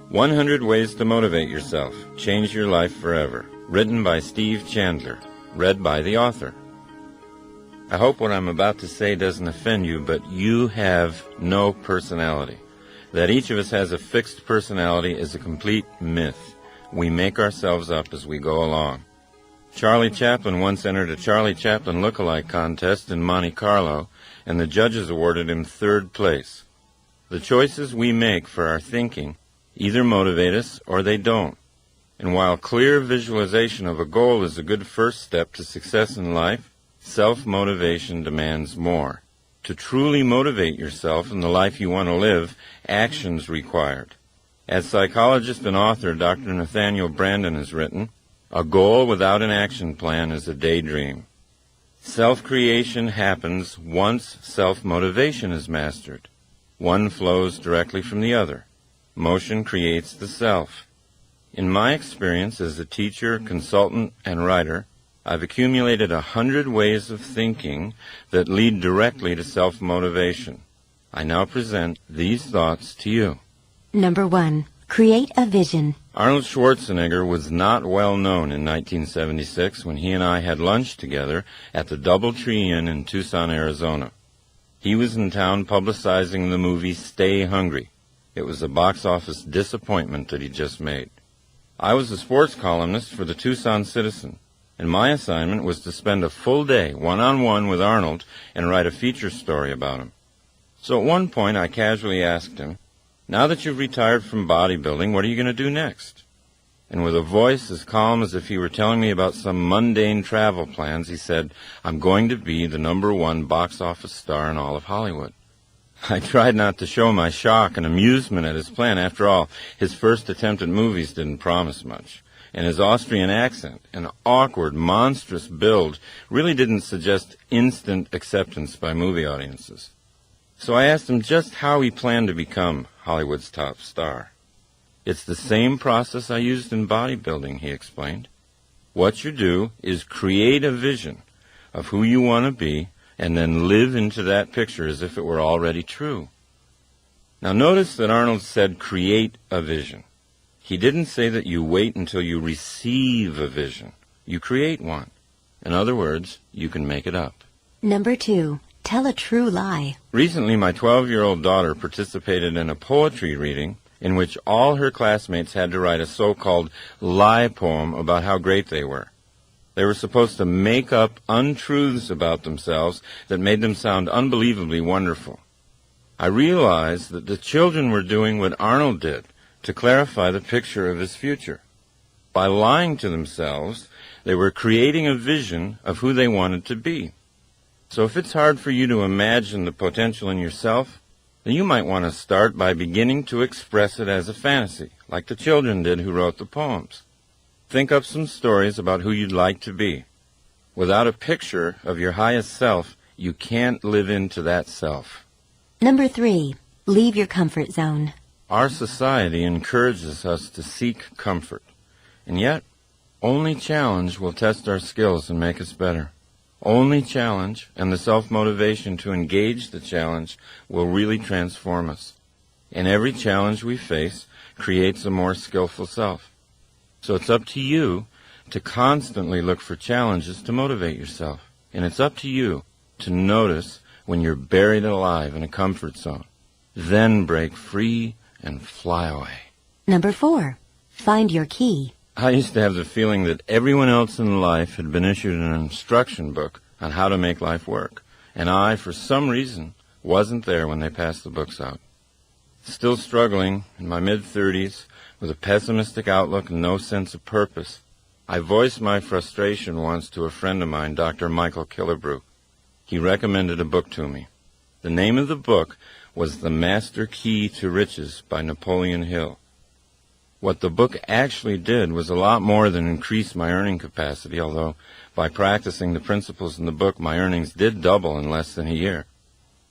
100 Ways to Motivate Yourself. Change Your Life Forever. Written by Steve Chandler. Read by the author. I hope what I'm about to say doesn't offend you, but you have no personality. That each of us has a fixed personality is a complete myth. We make ourselves up as we go along. Charlie Chaplin once entered a Charlie Chaplin look-alike contest in Monte Carlo, and the judges awarded him third place. The choices we make for our thinking either motivate us or they don't. And while clear visualization of a goal is a good first step to success in life, self-motivation demands more. To truly motivate yourself in the life you want to live, action's required. As psychologist and author Dr. Nathaniel Branden has written, a goal without an action plan is a daydream. Self-creation happens once self-motivation is mastered. One flows directly from the other. Motion creates the self. In my experience as a teacher, consultant, and writer, I've accumulated 100 ways of thinking that lead directly to self-motivation. I now present these thoughts to you. Number 1. Create a vision. Arnold Schwarzenegger was not well known in 1976 when he and I had lunch together at the Doubletree Inn in Tucson, Arizona. He was in town publicizing the movie Stay Hungry. It was a box office disappointment that he just made. I was a sports columnist for the Tucson Citizen, and my assignment was to spend a full day one-on-one with Arnold and write a feature story about him. So at one point I casually asked him, "Now that you've retired from bodybuilding, what are you going to do next?" And with a voice as calm as if he were telling me about some mundane travel plans, he said, "I'm going to be the #1 box office star in all of Hollywood." I tried not to show my shock and amusement at his plan. After all, his first attempt at movies didn't promise much, and his Austrian accent, an awkward, monstrous build, really didn't suggest instant acceptance by movie audiences. So I asked him just how he planned to become Hollywood's top star. "It's the same process I used in bodybuilding," he explained. "What you do is create a vision of who you want to be and then live into that picture as if it were already true." Now notice that Arnold said create a vision. He didn't say that you wait until you receive a vision. You create one. In other words, you can make it up. Number 2. Tell a true lie. Recently, my 12-year-old daughter participated in a poetry reading in which all her classmates had to write a so-called lie poem about how great they were. They were supposed to make up untruths about themselves that made them sound unbelievably wonderful. I realized that the children were doing what Arnold did to clarify the picture of his future. By lying to themselves, they were creating a vision of who they wanted to be. So if it's hard for you to imagine the potential in yourself, then you might want to start by beginning to express it as a fantasy, like the children did who wrote the poems. Think up some stories about who you'd like to be. Without a picture of your highest self, you can't live into that self. Number 3. Leave your comfort zone. Our society encourages us to seek comfort, and yet only challenge will test our skills and make us better. Only challenge and the self-motivation to engage the challenge will really transform us. And every challenge we face creates a more skillful self. So it's up to you to constantly look for challenges to motivate yourself. And it's up to you to notice when you're buried alive in a comfort zone. Then break free and fly away. Number 4. Find your key. I used to have the feeling that everyone else in life had been issued an instruction book on how to make life work, and I, for some reason, wasn't there when they passed the books out. Still struggling in my mid-30s with a pessimistic outlook and no sense of purpose, I voiced my frustration once to a friend of mine, Dr. Michael Killebrew. He recommended a book to me. The name of the book was The Master Key to Riches by Napoleon Hill. What the book actually did was a lot more than increase my earning capacity, although by practicing the principles in the book, my earnings did double in less than a year.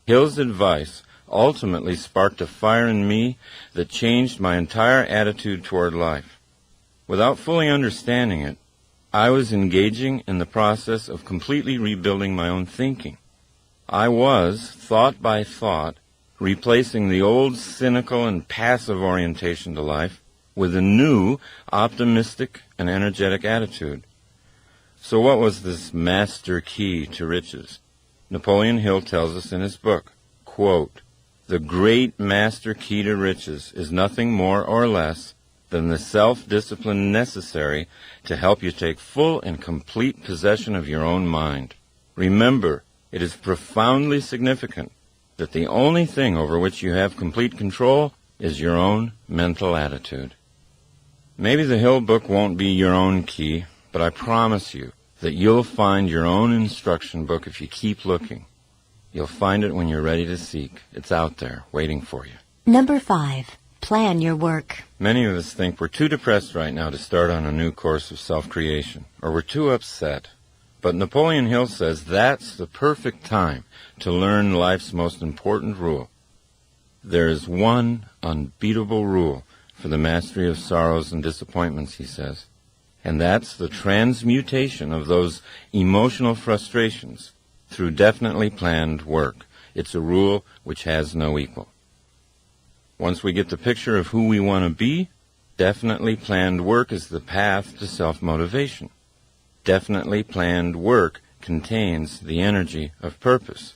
Hill's advice ultimately sparked a fire in me that changed my entire attitude toward life. Without fully understanding it, I was engaging in the process of completely rebuilding my own thinking. I was, thought by thought, replacing the old cynical and passive orientation to life with a new, optimistic, and energetic attitude. So what was this master key to riches? Napoleon Hill tells us in his book, quote, "The great master key to riches is nothing more or less than the self-discipline necessary to help you take full and complete possession of your own mind. Remember, it is profoundly significant that the only thing over which you have complete control is your own mental attitude." Maybe the Hill book won't be your own key, but I promise you that you'll find your own instruction book if you keep looking. You'll find it when you're ready to seek. It's out there, waiting for you. Number 5. Plan your work. Many of us think we're too depressed right now to start on a new course of self-creation, or we're too upset. But Napoleon Hill says that's the perfect time to learn life's most important rule. There is one unbeatable rule for the mastery of sorrows and disappointments, he says, and that's the transmutation of those emotional frustrations through definitely planned work. It's a rule which has no equal. Once we get the picture of who we want to be, definitely planned work is the path to self-motivation. Definitely planned work contains the energy of purpose.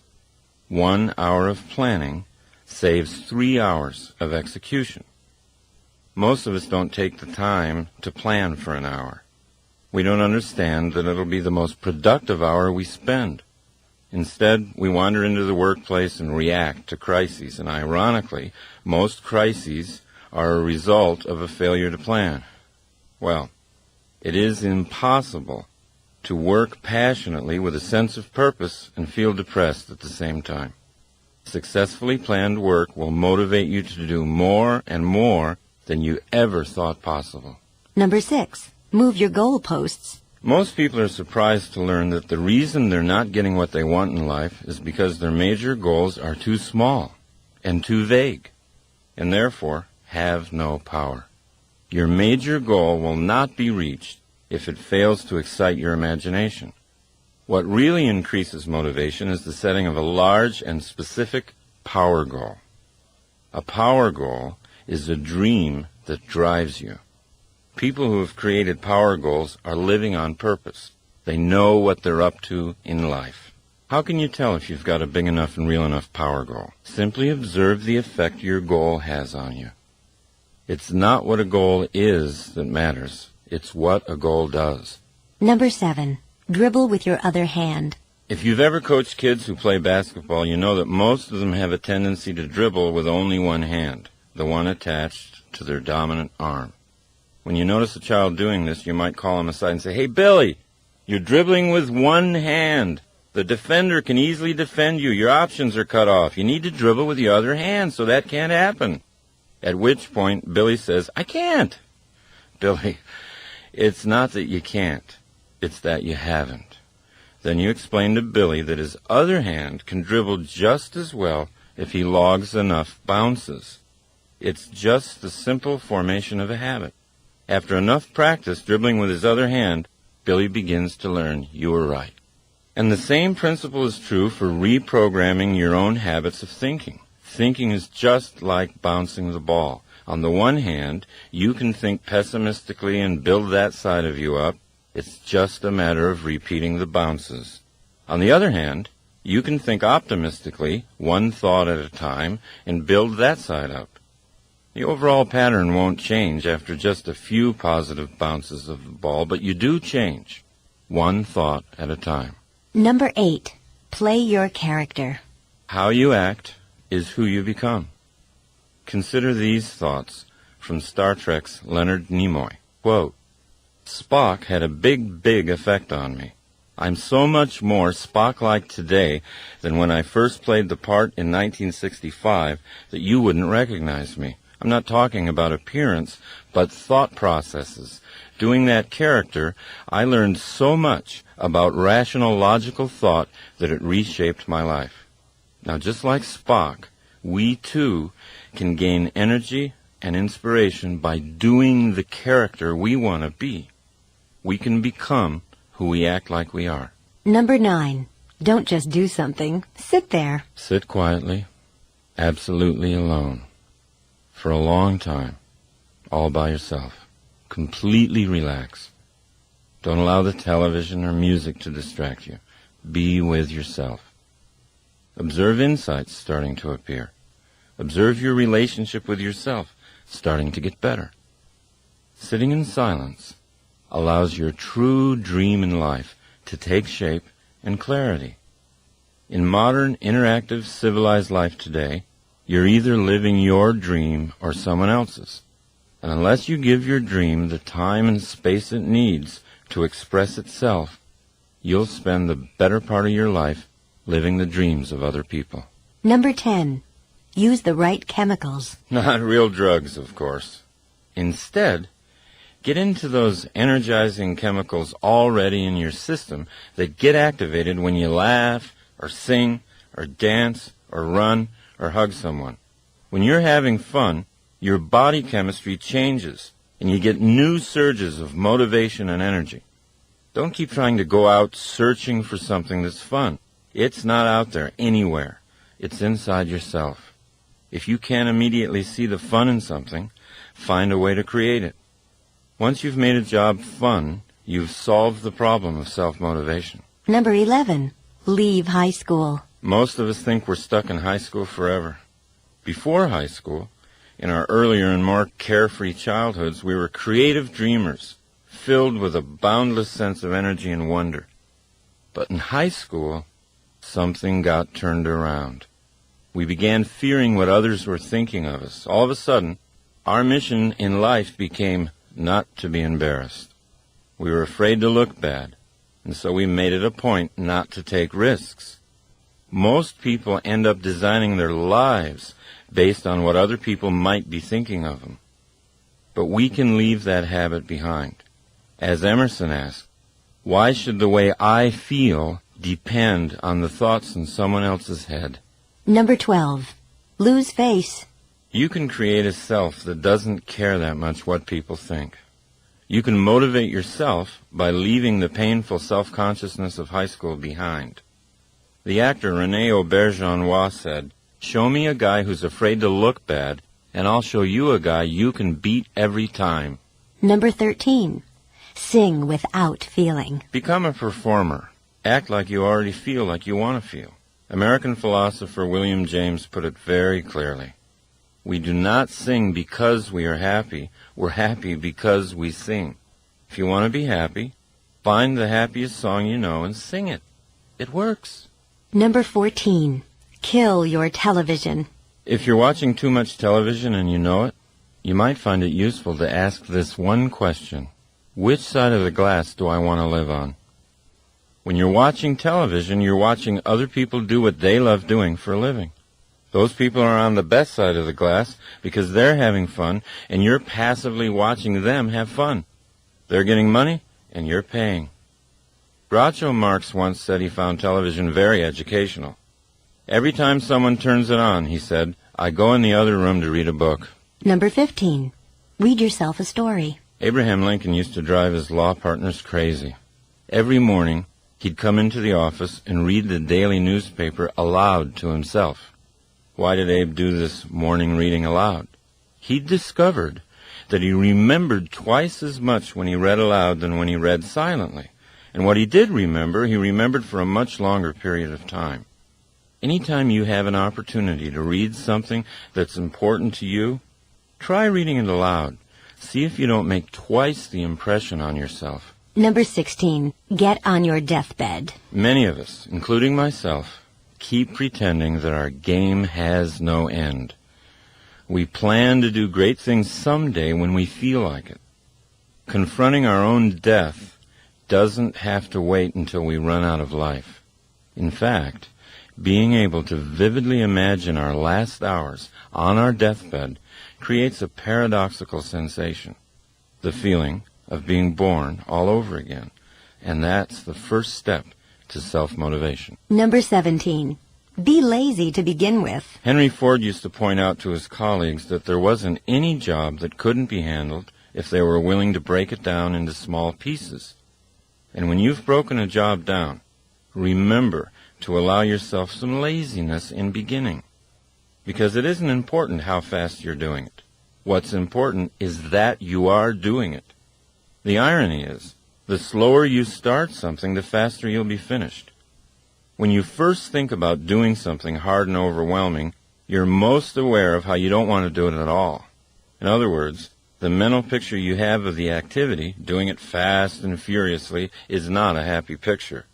1 hour of planning saves 3 hours of execution. Most of us don't take the time to plan for an hour. We don't understand that it'll be the most productive hour we spend. Instead, we wander into the workplace and react to crises, and ironically, most crises are a result of a failure to plan. Well, it is impossible to work passionately with a sense of purpose and feel depressed at the same time. Successfully planned work will motivate you to do more and more than you ever thought possible. Number 6. Move your goalposts. Most people are surprised to learn that the reason they're not getting what they want in life is because their major goals are too small and too vague, and therefore have no power. Your major goal will not be reached if it fails to excite your imagination. What really increases motivation is the setting of a large and specific power goal. A power goal is a dream that drives you. People who have created power goals are living on purpose. They know what they're up to in life. How can you tell if you've got a big enough and real enough power goal? Simply observe the effect your goal has on you. It's not what a goal is that matters. It's what a goal does. Number 7. Dribble with your other hand. If you've ever coached kids who play basketball, you know that most of them have a tendency to dribble with only one hand, the one attached to their dominant arm. When you notice a child doing this, you might call him aside and say, "Hey, Billy, you're dribbling with one hand. The defender can easily defend you. Your options are cut off. You need to dribble with your other hand, so that can't happen." At which point, Billy says, "I can't." Billy, it's not that you can't. It's that you haven't. Then you explain to Billy that his other hand can dribble just as well if he logs enough bounces. It's just the simple formation of a habit. After enough practice dribbling with his other hand, Billy begins to learn you were right. And the same principle is true for reprogramming your own habits of thinking. Thinking is just like bouncing the ball. On the one hand, you can think pessimistically and build that side of you up. It's just a matter of repeating the bounces. On the other hand, you can think optimistically, one thought at a time, and build that side up. The overall pattern won't change after just a few positive bounces of the ball, but you do change, one thought at a time. Number 8. Play your character. How you act is who you become. Consider these thoughts from Star Trek's Leonard Nimoy. Quote, "Spock had a big effect on me. I'm so much more Spock-like today than when I first played the part in 1965 that you wouldn't recognize me. I'm not talking about appearance, but thought processes. Doing that character, I learned so much about rational, logical thought that it reshaped my life." Now, just like Spock, we too can gain energy and inspiration by doing the character we want to be. We can become who we act like we are. Number 9. Don't just do something. Sit there. Sit quietly, absolutely alone, for a long time, all by yourself. Completely relax. Don't allow the television or music to distract you. Be with yourself. Observe insights starting to appear. Observe your relationship with yourself starting to get better. Sitting in silence allows your true dream in life to take shape and clarity. In modern, interactive, civilized life today, you're either living your dream or someone else's. And unless you give your dream the time and space it needs to express itself, you'll spend the better part of your life living the dreams of other people. Number 10. Use the right chemicals. Not real drugs, of course. Instead, get into those energizing chemicals already in your system that get activated when you laugh, or sing, or dance, or run, or hug someone. When you're having fun, your body chemistry changes, and you get new surges of motivation and energy. Don't keep trying to go out searching for something that's fun. It's not out there anywhere. It's inside yourself. If you can't immediately see the fun in something, find a way to create it. Once you've made a job fun, you've solved the problem of self-motivation. Number 11. Leave high school. Most of us think we're stuck in high school forever. Before high school, in our earlier and more carefree childhoods, we were creative dreamers, filled with a boundless sense of energy and wonder. But in high school, something got turned around. We began fearing what others were thinking of us. All of a sudden, our mission in life became not to be embarrassed. We were afraid to look bad, and so we made it a point not to take risks. Most people end up designing their lives based on what other people might be thinking of them. But we can leave that habit behind. As Emerson asked, why should the way I feel depend on the thoughts in someone else's head? Number 12. Lose face. You can create a self that doesn't care that much what people think. You can motivate yourself by leaving the painful self-consciousness of high school behind. The actor René Auberjonois said, "Show me a guy who's afraid to look bad, and I'll show you a guy you can beat every time." Number 13. Sing without feeling. Become a performer. Act like you already feel like you want to feel. American philosopher William James put it very clearly. We do not sing because we are happy. We're happy because we sing. If you want to be happy, find the happiest song you know and sing it. It works. Number 14. Kill your television. If you're watching too much television and you know it, you might find it useful to ask this one question. Which side of the glass do I want to live on? When you're watching television, you're watching other people do what they love doing for a living. Those people are on the best side of the glass because they're having fun, and you're passively watching them have fun. They're getting money, and you're paying. Groucho Marx once said he found television very educational. Every time someone turns it on, he said, I go in the other room to read a book. Number 15. Read yourself a story. Abraham Lincoln used to drive his law partners crazy. Every morning, he'd come into the office and read the daily newspaper aloud to himself. Why did Abe do this morning reading aloud? He'd discovered that he remembered twice as much when he read aloud than when he read silently. And what he did remember, he remembered for a much longer period of time. Anytime you have an opportunity to read something that's important to you, try reading it aloud. See if you don't make twice the impression on yourself. Number 16. Get on your deathbed. Many of us, including myself, keep pretending that our game has no end. We plan to do great things someday when we feel like it. Confronting our own death doesn't have to wait until we run out of life. In fact, being able to vividly imagine our last hours on our deathbed creates a paradoxical sensation, the feeling of being born all over again. And that's the first step to self-motivation. Number 17. Be lazy to begin with. Henry Ford used to point out to his colleagues that there wasn't any job that couldn't be handled if they were willing to break it down into small pieces. And when you've broken a job down, remember to allow yourself some laziness in beginning. Because it isn't important how fast you're doing it. What's important is that you are doing it. The irony is, the slower you start something, the faster you'll be finished. When you first think about doing something hard and overwhelming, you're most aware of how you don't want to do it at all. In other words, the mental picture you have of the activity, doing it fast and furiously, is not a happy picture.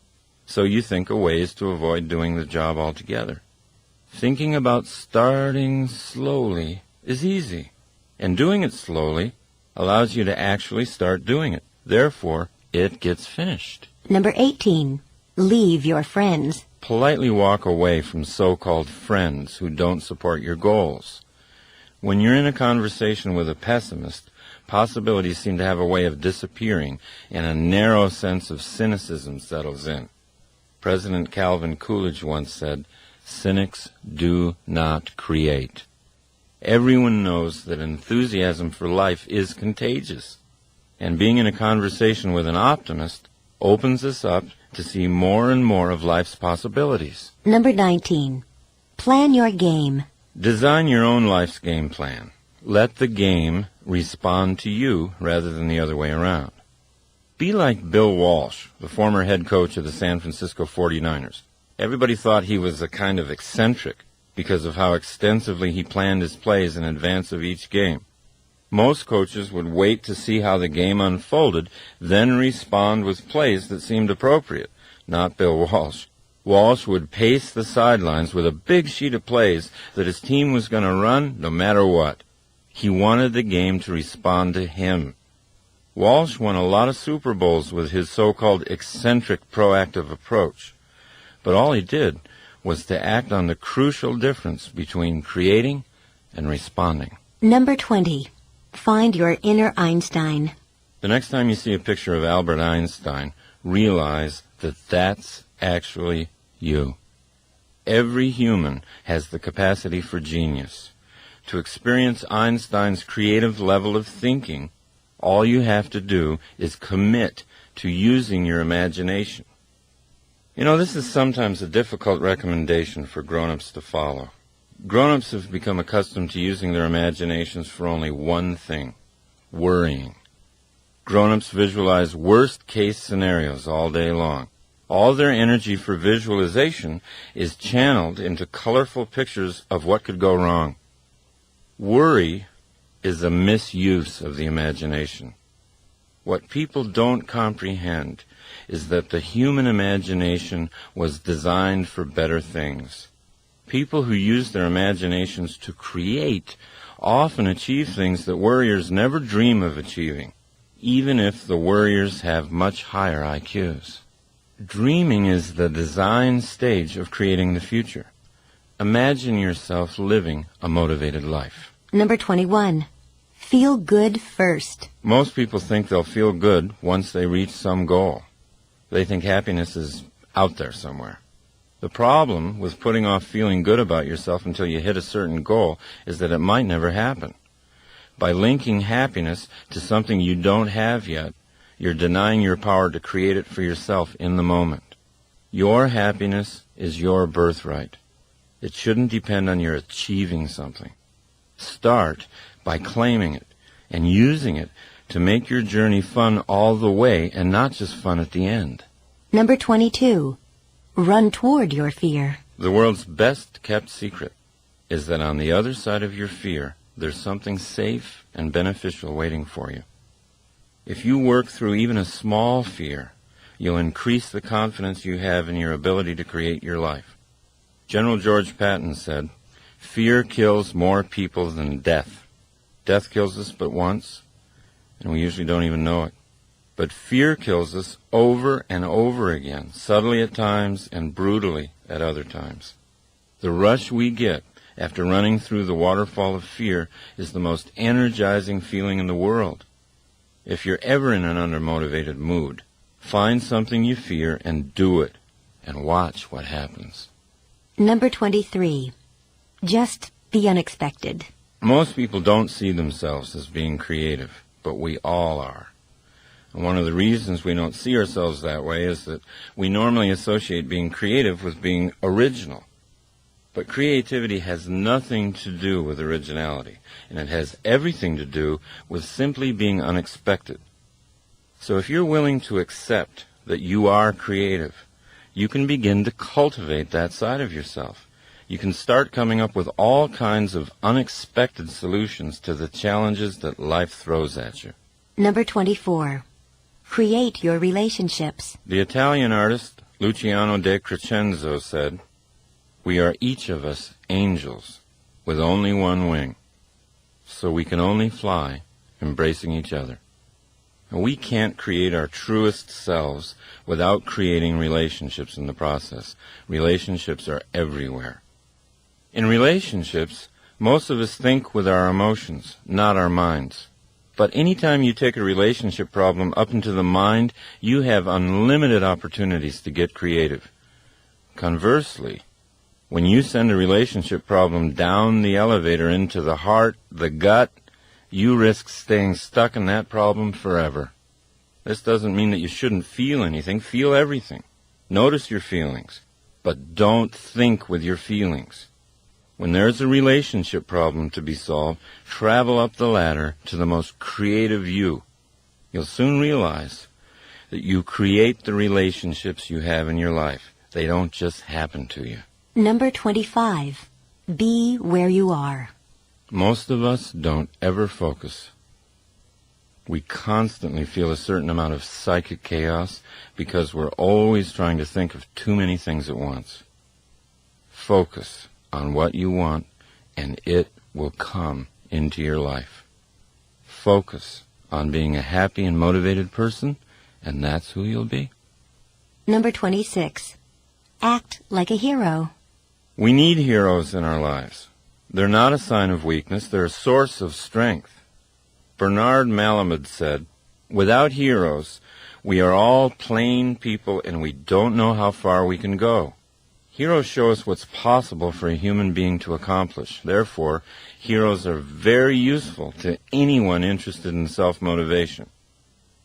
So you think of ways to avoid doing the job altogether. Thinking about starting slowly is easy, and doing it slowly allows you to actually start doing it. Therefore, it gets finished. Number 18. Leave your friends. Politely walk away from so-called friends who don't support your goals. When you're in a conversation with a pessimist, possibilities seem to have a way of disappearing, and a narrow sense of cynicism settles in. President Calvin Coolidge once said, "Cynics do not create." Everyone knows that enthusiasm for life is contagious, and being in a conversation with an optimist opens us up to see more and more of life's possibilities. Number 19. Plan your game. Design your own life's game plan. Let the game respond to you rather than the other way around. Be like Bill Walsh, the former head coach of the San Francisco 49ers. Everybody thought he was a kind of eccentric because of how extensively he planned his plays in advance of each game. Most coaches would wait to see how the game unfolded, then respond with plays that seemed appropriate. Not Bill Walsh. Walsh would pace the sidelines with a big sheet of plays that his team was going to run no matter what. He wanted the game to respond to him. Walsh won a lot of Super Bowls with his so-called eccentric proactive approach. But all he did was to act on the crucial difference between creating and responding. Number 20. Find your inner Einstein. The next time you see a picture of Albert Einstein, realize that that's actually you. Every human has the capacity for genius. To experience Einstein's creative level of thinking, all you have to do is commit to using your imagination. You know, this is sometimes a difficult recommendation for grown-ups to follow. Grown-ups have become accustomed to using their imaginations for only one thing: worrying. Grown-ups visualize worst-case scenarios all day long. All their energy for visualization is channeled into colorful pictures of what could go wrong. Worry is a misuse of the imagination. What people don't comprehend is that the human imagination was designed for better things. People who use their imaginations to create often achieve things that worriers never dream of achieving, even if the worriers have much higher IQs. Dreaming is the design stage of creating the future. Imagine yourself living a motivated life. Number 21. Feel good first. Most people think they'll feel good once they reach some goal. They think happiness is out there somewhere. The problem with putting off feeling good about yourself until you hit a certain goal is that it might never happen. By linking happiness to something you don't have yet, you're denying your power to create it for yourself in the moment. Your happiness is your birthright. It shouldn't depend on your achieving something. Start by claiming it and using it to make your journey fun all the way and not just fun at the end. Number 22. Run toward your fear. The world's best kept secret is that on the other side of your fear, there's something safe and beneficial waiting for you. If you work through even a small fear, you'll increase the confidence you have in your ability to create your life. General George Patton said, "Fear kills more people than death. Death kills us but once, and we usually don't even know it. But fear kills us over and over again, subtly at times and brutally at other times. The rush we get after running through the waterfall of fear is the most energizing feeling in the world. If you're ever in an undermotivated mood, find something you fear and do it, and watch what happens." Number 23. Just the unexpected. Most people don't see themselves as being creative, but we all are. And one of the reasons we don't see ourselves that way is that we normally associate being creative with being original. But creativity has nothing to do with originality, and it has everything to do with simply being unexpected. So if you're willing to accept that you are creative, you can begin to cultivate that side of yourself. You can start coming up with all kinds of unexpected solutions to the challenges that life throws at you. Number 24. Create your relationships. The Italian artist Luciano de Crescenzo said, "We are each of us angels with only one wing, so we can only fly embracing each other." And we can't create our truest selves without creating relationships in the process. Relationships are everywhere. In relationships, most of us think with our emotions, not our minds. But anytime you take a relationship problem up into the mind, you have unlimited opportunities to get creative. Conversely, when you send a relationship problem down the elevator into the heart, the gut, you risk staying stuck in that problem forever. This doesn't mean that you shouldn't feel anything. Feel everything. Notice your feelings, but don't think with your feelings. When there's a relationship problem to be solved, travel up the ladder to the most creative you. You'll soon realize that you create the relationships you have in your life. They don't just happen to you. Number 25. Be where you are. Most of us don't ever focus. We constantly feel a certain amount of psychic chaos because we're always trying to think of too many things at once. Focus on what you want, and it will come into your life. Focus on being a happy and motivated person, and that's who you'll be. Number 26. Act like a hero. We need heroes in our lives. They're not a sign of weakness, they're a source of strength. Bernard Malamud said, "Without heroes, we are all plain people and we don't know how far we can go." Heroes show us what's possible for a human being to accomplish. Therefore, heroes are very useful to anyone interested in self-motivation.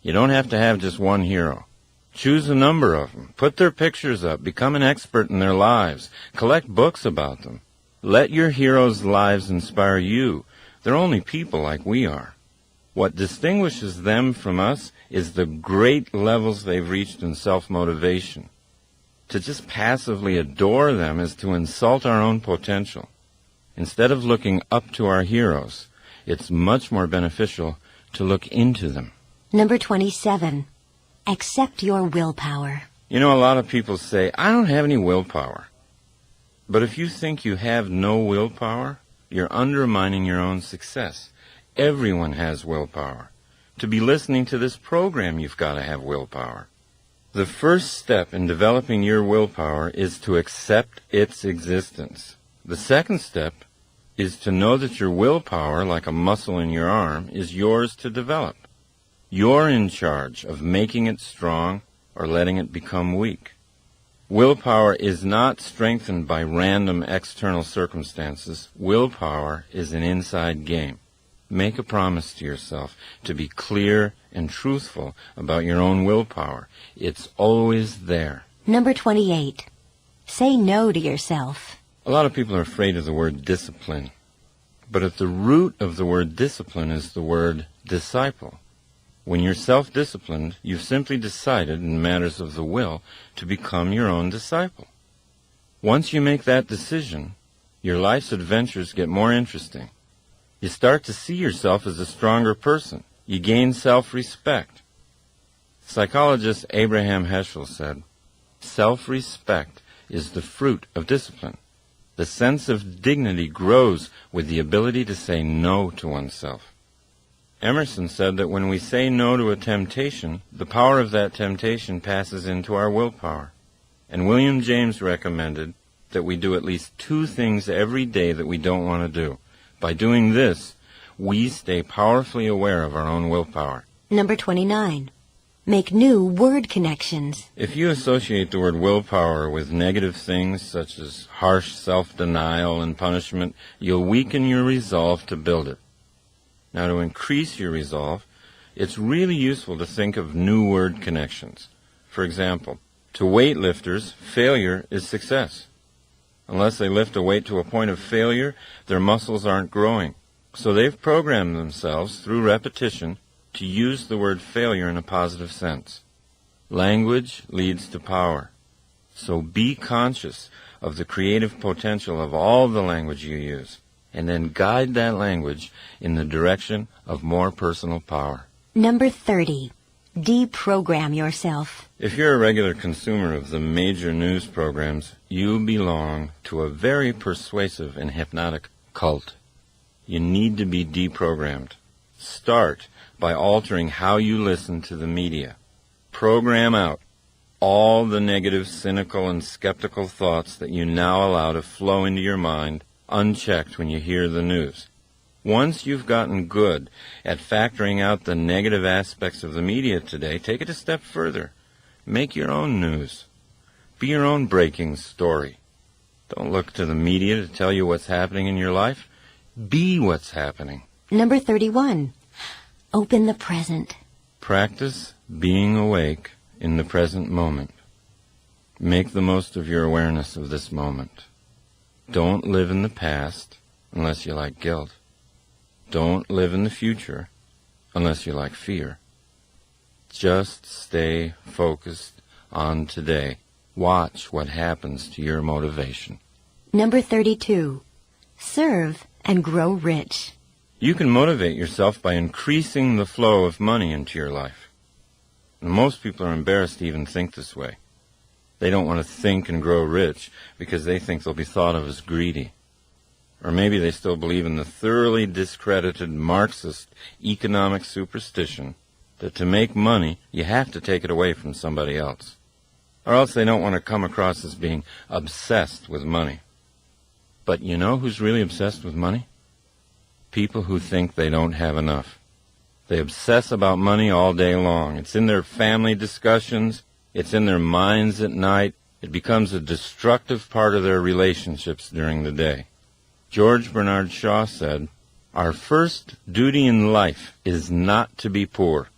You don't have to have just one hero. Choose a number of them. Put their pictures up. Become an expert in their lives. Collect books about them. Let your heroes' lives inspire you. They're only people like we are. What distinguishes them from us is the great levels they've reached in self-motivation. To just passively adore them is to insult our own potential. Instead of looking up to our heroes, it's much more beneficial to look into them. Number 27. Accept your willpower. You know, a lot of people say, "I don't have any willpower." But if you think you have no willpower, you're undermining your own success. Everyone has willpower. To be listening to this program, you've got to have willpower. The first step in developing your willpower is to accept its existence. The second step is to know that your willpower, like a muscle in your arm, is yours to develop. You're in charge of making it strong or letting it become weak. Willpower is not strengthened by random external circumstances. Willpower is an inside game. Make a promise to yourself to be clear and truthful about your own willpower. It's always there. Number 28. Say no to yourself. A lot of people are afraid of the word discipline. But at the root of the word discipline is the word disciple. When you're self-disciplined, you've simply decided in matters of the will to become your own disciple. Once you make that decision, your life's adventures get more interesting. You start to see yourself as a stronger person. You gain self-respect. Psychologist Abraham Heschel said, "Self-respect is the fruit of discipline. The sense of dignity grows with the ability to say no to oneself." Emerson said that when we say no to a temptation, the power of that temptation passes into our willpower. And William James recommended that we do at least 2 things every day that we don't want to do. By doing this, we stay powerfully aware of our own willpower. Number 29. Make new word connections. If you associate the word willpower with negative things such as harsh self-denial and punishment, you'll weaken your resolve to build it. Now, to increase your resolve, it's really useful to think of new word connections. For example, to weightlifters, failure is success. Unless they lift a weight to a point of failure, their muscles aren't growing. So they've programmed themselves through repetition to use the word failure in a positive sense. Language leads to power. So be conscious of the creative potential of all the language you use, and then guide that language in the direction of more personal power. Number 30. Deprogram yourself. If you're a regular consumer of the major news programs, you belong to a very persuasive and hypnotic cult. You need to be deprogrammed. Start by altering how you listen to the media. Program out all the negative, cynical, and skeptical thoughts that you now allow to flow into your mind unchecked when you hear the news. Once you've gotten good at factoring out the negative aspects of the media today, take it a step further. Make your own news. Be your own breaking story. Don't look to the media to tell you what's happening in your life. Be what's happening. Number 31. Open the present. Practice being awake in the present moment. Make the most of your awareness of this moment. Don't live in the past unless you like guilt. Don't live in the future unless you like fear. Just stay focused on today. Watch what happens to your motivation. Number 32. Serve and grow rich. You can motivate yourself by increasing the flow of money into your life. Most people are embarrassed to even think this way. They don't want to think and grow rich because they think they'll be thought of as greedy. Or maybe they still believe in the thoroughly discredited Marxist economic superstition that to make money, you have to take it away from somebody else. Or else they don't want to come across as being obsessed with money. But you know who's really obsessed with money? People who think they don't have enough. They obsess about money all day long. It's in their family discussions. It's in their minds at night. It becomes a destructive part of their relationships during the day. George Bernard Shaw said, "Our first duty in life is not to be poor.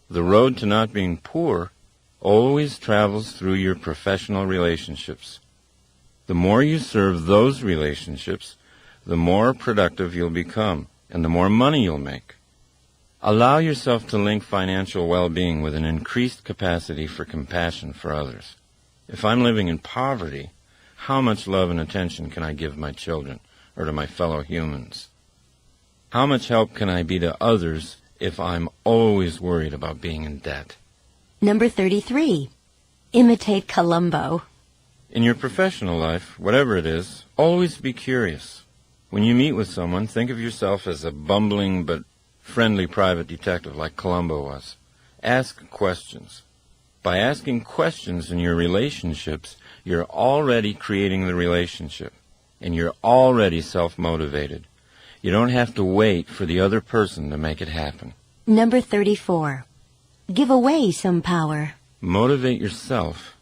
The road to not being poor always travels through your professional relationships. The more you serve those relationships, the more productive you'll become, and the more money you'll make. Allow yourself to link financial well-being with an increased capacity for compassion for others. If I'm living in poverty, how much love and attention can I give my children or to my fellow humans? How much help can I be to others if I'm always worried about being in debt?" Number 33. Imitate Columbo. In your professional life, whatever it is, always be curious. When you meet with someone, think of yourself as a bumbling but friendly private detective like Columbo was. Ask questions. By asking questions in your relationships, you're already creating the relationship, and you're already self-motivated. You don't have to wait for the other person to make it happen. Number 34. Give away some power. Motivate yourself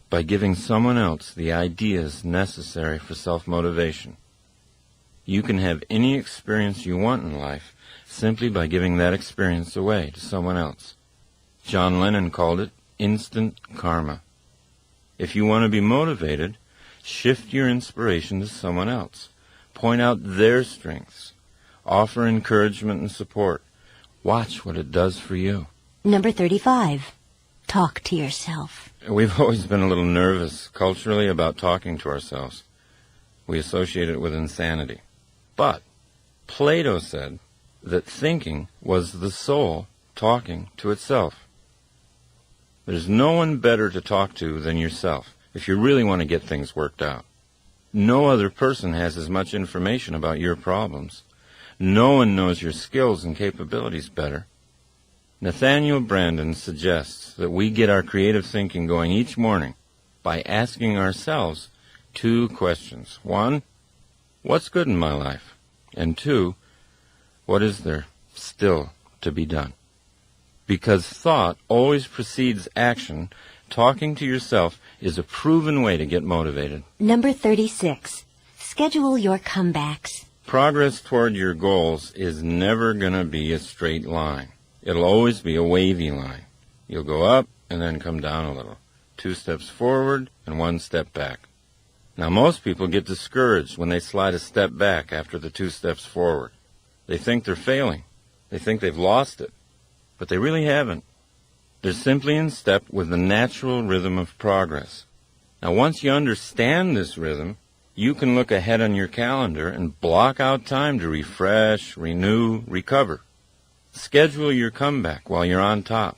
by giving someone else the ideas necessary for self-motivation. You can have any experience you want in life simply by giving that experience away to someone else. John Lennon called it instant karma. If you want to be motivated, shift your inspiration to someone else. Point out their strengths. Offer encouragement and support. Watch what it does for you. Number 35. Talk to yourself. We've always been a little nervous culturally about talking to ourselves. We associate it with insanity. But Plato said that thinking was the soul talking to itself. There's no one better to talk to than yourself if you really want to get things worked out. No other person has as much information about your problems. No one knows your skills and capabilities better. Nathaniel Brandon suggests that we get our creative thinking going each morning by asking ourselves 2 questions. 1, what's good in my life? And 2, what is there still to be done? Because thought always precedes action, talking to yourself is a proven way to get motivated. Number 36. Schedule your comebacks. Progress toward your goals is never going to be a straight line. It'll always be a wavy line. You'll go up and then come down a little. 2 steps forward and 1 step back. Now, most people get discouraged when they slide a step back after the 2 steps forward. They think they're failing. They think they've lost it. But they really haven't. They're simply in step with the natural rhythm of progress. Now, once you understand this rhythm, you can look ahead on your calendar and block out time to refresh, renew, recover. Schedule your comeback while you're on top.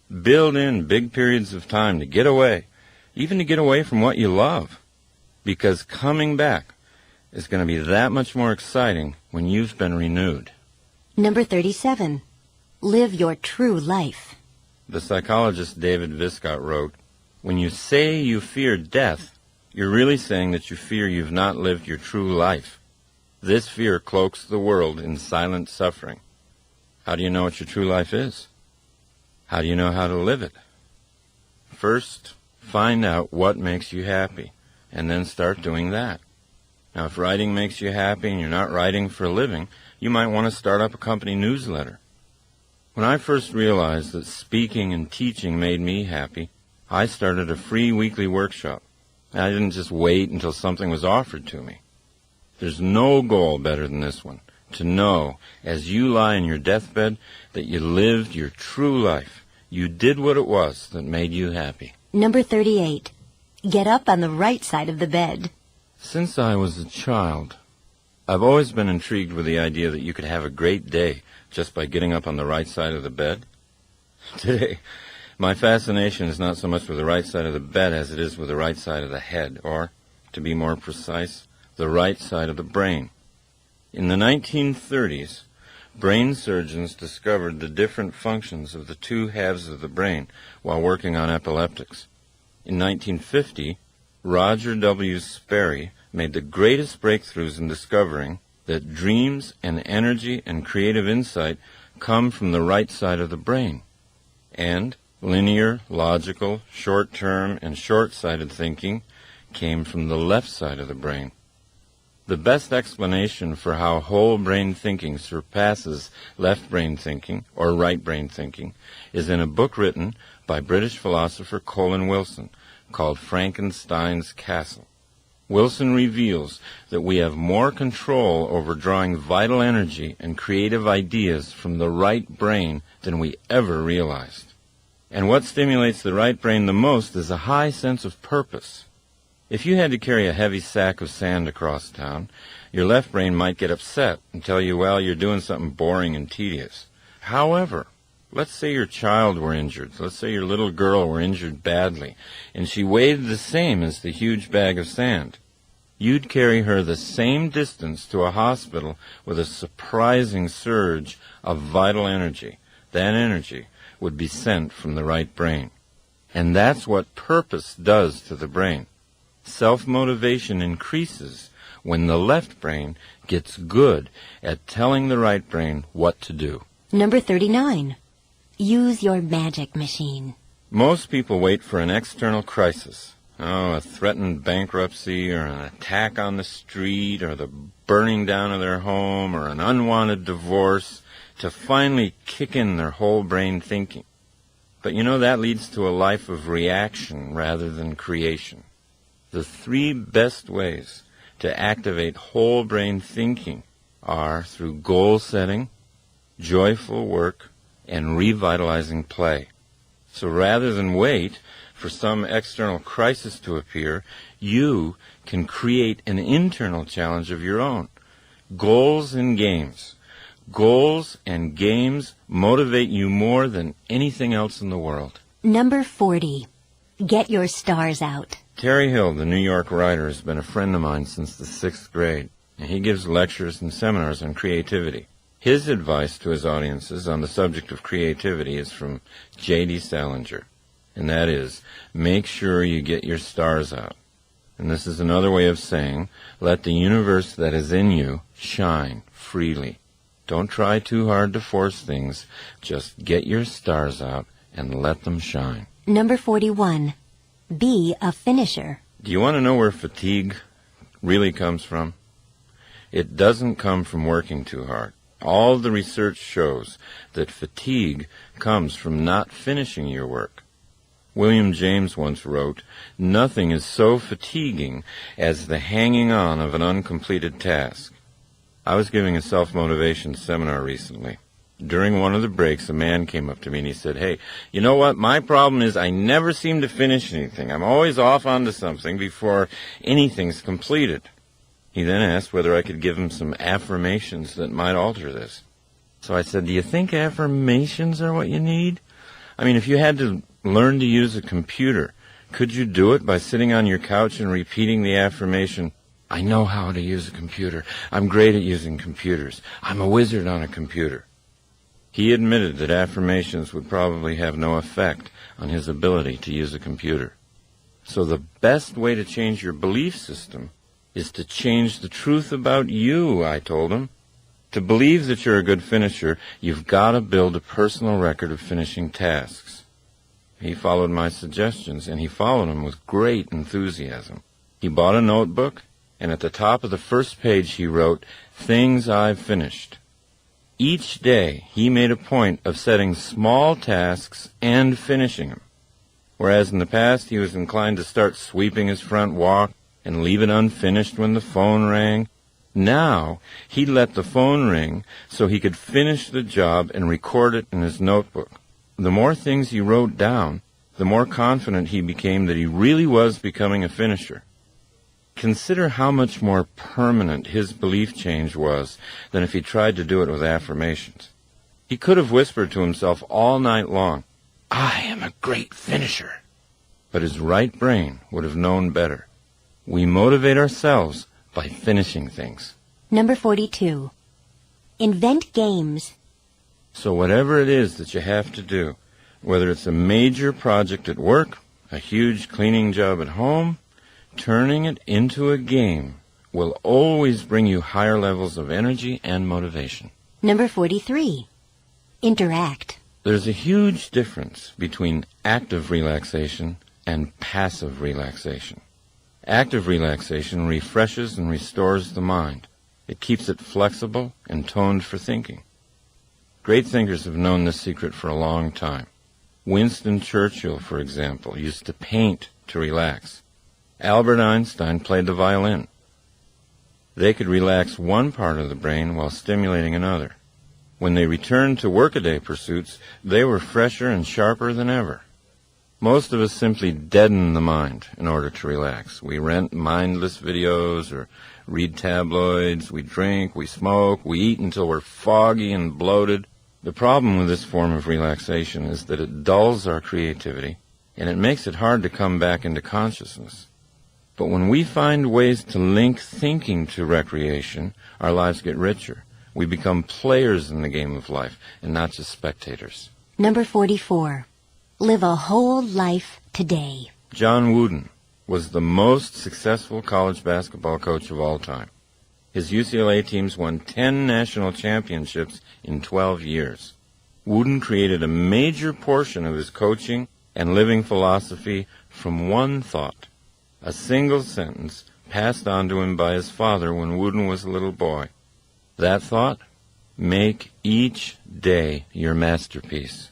Build in big periods of time to get away, even to get away from what you love. Because coming back is going to be that much more exciting when you've been renewed. Number 37. Live your true life. The psychologist David Viscott wrote, "When you say you fear death, you're really saying that you fear you've not lived your true life. This fear cloaks the world in silent suffering." How do you know what your true life is? How do you know how to live it? First, find out what makes you happy, and then start doing that. Now, if writing makes you happy and you're not writing for a living, you might want to start up a company newsletter. When I first realized that speaking and teaching made me happy, I started a free weekly workshop. I didn't just wait until something was offered to me. There's no goal better than this one, to know, as you lie in your deathbed, that you lived your true life. You did what it was that made you happy. Number 38. Get up on the right side of the bed. Since I was a child, I've always been intrigued with the idea that you could have a great day just by getting up on the right side of the bed. Today, my fascination is not so much with the right side of the bed as it is with the right side of the head, or, to be more precise, the right side of the brain. In the 1930s, brain surgeons discovered the different functions of the 2 halves of the brain while working on epileptics. In 1950, Roger W. Sperry made the greatest breakthroughs in discovering that dreams and energy and creative insight come from the right side of the brain, and linear, logical, short-term, and short-sighted thinking came from the left side of the brain. The best explanation for how whole brain thinking surpasses left brain thinking or right brain thinking is in a book written by British philosopher Colin Wilson called Frankenstein's Castle. Wilson reveals that we have more control over drawing vital energy and creative ideas from the right brain than we ever realized. And what stimulates the right brain the most is a high sense of purpose. If you had to carry a heavy sack of sand across town, your left brain might get upset and tell you, well, you're doing something boring and tedious. However, let's say your child were injured. Let's say your little girl were injured badly, and she weighed the same as the huge bag of sand. You'd carry her the same distance to a hospital with a surprising surge of vital energy. That energy would be sent from the right brain. And that's what purpose does to the brain. Self-motivation increases when the left brain gets good at telling the right brain what to do. Number 39. Use your magic machine. Most people wait for an external crisis. A threatened bankruptcy or an attack on the street or the burning down of their home or an unwanted divorce to finally kick in their whole brain thinking. But that leads to a life of reaction rather than creation. The 3 best ways to activate whole brain thinking are through goal setting, joyful work, and revitalizing play. So rather than wait for some external crisis to appear, you can create an internal challenge of your own. Goals and games. Goals and games motivate you more than anything else in the world. Number 40. Get your stars out. Terry Hill, the New York writer, has been a friend of mine since the 6th grade, and he gives lectures and seminars on creativity. His advice to his audiences on the subject of creativity is from J.D. Salinger, and that is, make sure you get your stars out. And this is another way of saying, let the universe that is in you shine freely. Don't try too hard to force things. Just get your stars out and let them shine. Number 41. Be a finisher. Do you want to know where fatigue really comes from? It doesn't come from working too hard. All the research shows that fatigue comes from not finishing your work. William James once wrote, "Nothing is so fatiguing as the hanging on of an uncompleted task." I was giving a self-motivation seminar recently. During one of the breaks, a man came up to me and he said, "Hey, you know what? My problem is I never seem to finish anything. I'm always off onto something before anything's completed." He then asked whether I could give him some affirmations that might alter this. So I said, "Do you think affirmations are what you need? I mean, if you had to learn to use a computer, could you do it by sitting on your couch and repeating the affirmation, 'I know how to use a computer. I'm great at using computers. I'm a wizard on a computer'?" He admitted that affirmations would probably have no effect on his ability to use a computer. So the best way to change your belief system is to change the truth about you, I told him. To believe that you're a good finisher, you've got to build a personal record of finishing tasks. He followed my suggestions, and he followed them with great enthusiasm. He bought a notebook, and at the top of the first page he wrote, "Things I've finished." Each day he made a point of setting small tasks and finishing them. Whereas in the past he was inclined to start sweeping his front walk and leave it unfinished when the phone rang, now he'd let the phone ring so he could finish the job and record it in his notebook. The more things he wrote down, the more confident he became that he really was becoming a finisher. Consider how much more permanent his belief change was than if he tried to do it with affirmations. He could have whispered to himself all night long, "I am a great finisher." But his right brain would have known better. We motivate ourselves by finishing things. Number 42. Invent games. So whatever it is that you have to do, whether it's a major project at work, a huge cleaning job at home, turning it into a game will always bring you higher levels of energy and motivation. Number 43. Interact. There's a huge difference between active relaxation and passive relaxation. Active relaxation refreshes and restores the mind. It keeps it flexible and toned for thinking. Great thinkers have known this secret for a long time. Winston Churchill, for example, used to paint to relax. Albert Einstein played the violin. They could relax one part of the brain while stimulating another. When they returned to workaday pursuits, they were fresher and sharper than ever. Most of us simply deaden the mind in order to relax. We rent mindless videos or read tabloids, we drink, we smoke, we eat until we're foggy and bloated. The problem with this form of relaxation is that it dulls our creativity and it makes it hard to come back into consciousness. But when we find ways to link thinking to recreation, our lives get richer. We become players in the game of life and not just spectators. Number 44. Live a whole life today. John Wooden was the most successful college basketball coach of all time. His UCLA teams won 10 national championships in 12 years. Wooden created a major portion of his coaching and living philosophy from one thought, a single sentence passed on to him by his father when Wooden was a little boy. That thought, make each day your masterpiece.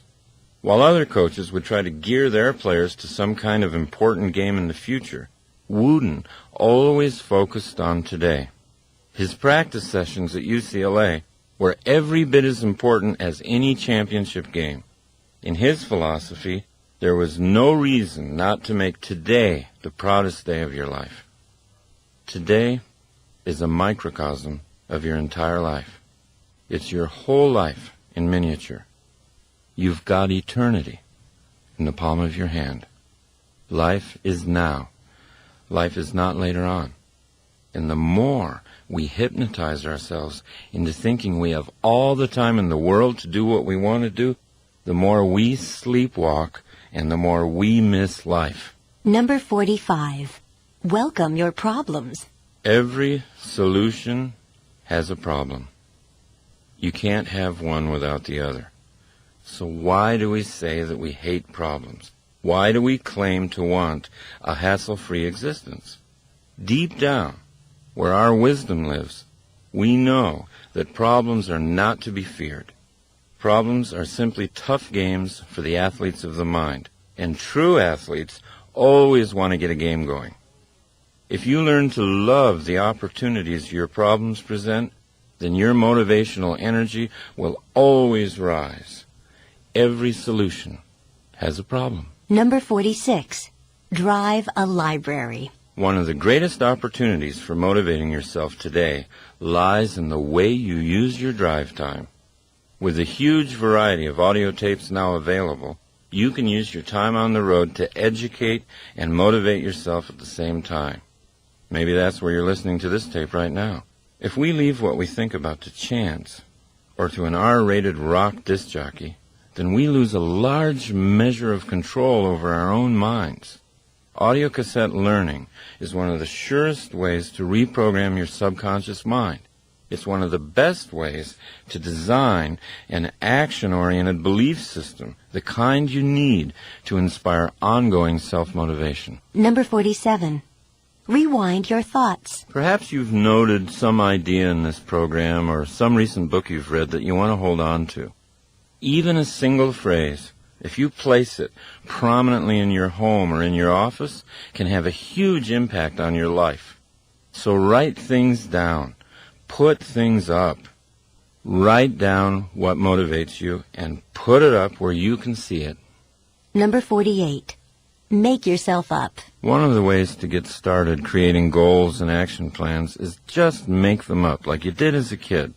While other coaches would try to gear their players to some kind of important game in the future, Wooden always focused on today. His practice sessions at UCLA were every bit as important as any championship game. In his philosophy, there was no reason not to make today the proudest day of your life. Today is a microcosm of your entire life. It's your whole life in miniature. You've got eternity in the palm of your hand. Life is now. Life is not later on. And the more we hypnotize ourselves into thinking we have all the time in the world to do what we want to do, the more we sleepwalk and the more we miss life. Number 45. Welcome your problems. Every solution has a problem. You can't have one without the other. So why do we say that we hate problems? Why do we claim to want a hassle-free existence? Deep down, where our wisdom lives, we know that problems are not to be feared. Problems are simply tough games for the athletes of the mind, And true athletes always want to get a game going. If you learn to love the opportunities your problems present, then your motivational energy will always rise. Every solution has a problem. Number 46. Drive a library. One of the greatest opportunities for motivating yourself today lies in the way you use your drive time. With a huge variety of audio tapes now available, you can use your time on the road to educate and motivate yourself at the same time. Maybe that's where you're listening to this tape right now. If we leave what we think about to chance, or to an R-rated rock disc jockey, then we lose a large measure of control over our own minds. Audio cassette learning is one of the surest ways to reprogram your subconscious mind. It's one of the best ways to design an action-oriented belief system, the kind you need to inspire ongoing self-motivation. Number 47. Rewind your thoughts. Perhaps you've noted some idea in this program or some recent book you've read that you want to hold on to. Even a single phrase, if you place it prominently in your home or in your office, can have a huge impact on your life. So write things down. Put things up. Write down what motivates you and put it up where you can see it. Number 48. Make yourself up. One of the ways to get started creating goals and action plans is just make them up like you did as a kid.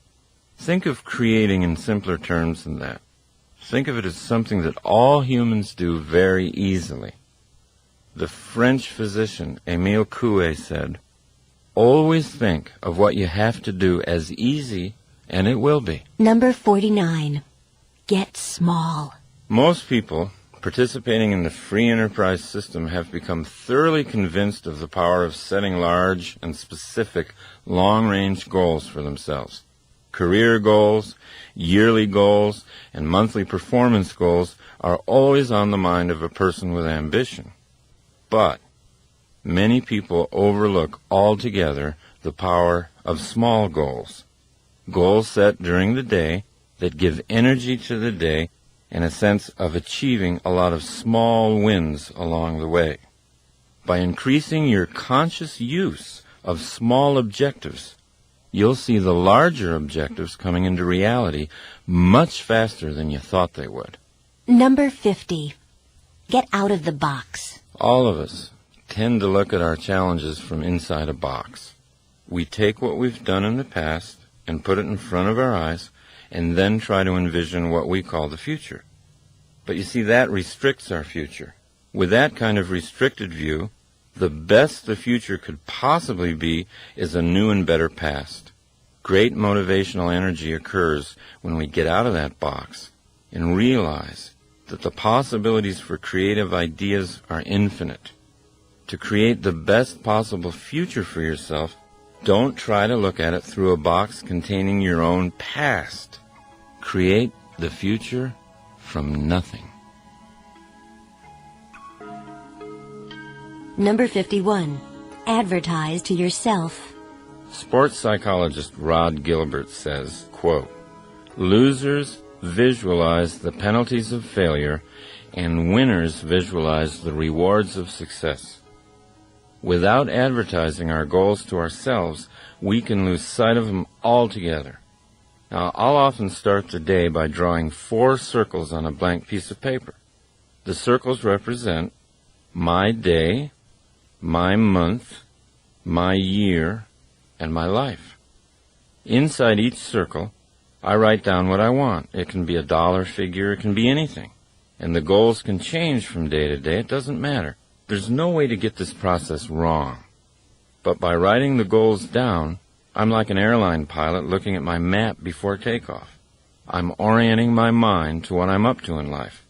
Think of creating in simpler terms than that. Think of it as something that all humans do very easily. The French physician Émile Coué said, "Always think of what you have to do as easy, and it will be." Number 49. Get small. Most people participating in the free enterprise system have become thoroughly convinced of the power of setting large and specific long-range goals for themselves. Career goals, yearly goals, and monthly performance goals are always on the mind of a person with ambition. But many people overlook altogether the power of small goals. Goals set during the day that give energy to the day and a sense of achieving a lot of small wins along the way. By increasing your conscious use of small objectives, you'll see the larger objectives coming into reality much faster than you thought they would. Number 50. Get out of the box. All of us tend to look at our challenges from inside a box. We take what we've done in the past and put it in front of our eyes and then try to envision what we call the future. But you see, that restricts our future. With that kind of restricted view, the best the future could possibly be is a new and better past. Great motivational energy occurs when we get out of that box and realize that the possibilities for creative ideas are infinite. To create the best possible future for yourself, don't try to look at it through a box containing your own past. Create the future from nothing. Number 51. Advertise to yourself. Sports psychologist Rod Gilbert says, quote, "Losers visualize the penalties of failure and winners visualize the rewards of success. Without advertising our goals to ourselves, we can lose sight of them altogether." Now, I'll often start the day by drawing 4 circles on a blank piece of paper. The circles represent my day, my month, my year, and my life. Inside each circle, I write down what I want. It can be a dollar figure, it can be anything. And the goals can change from day to day. It doesn't matter. There's no way to get this process wrong. But by writing the goals down, I'm like an airline pilot looking at my map before takeoff. I'm orienting my mind to what I'm up to in life.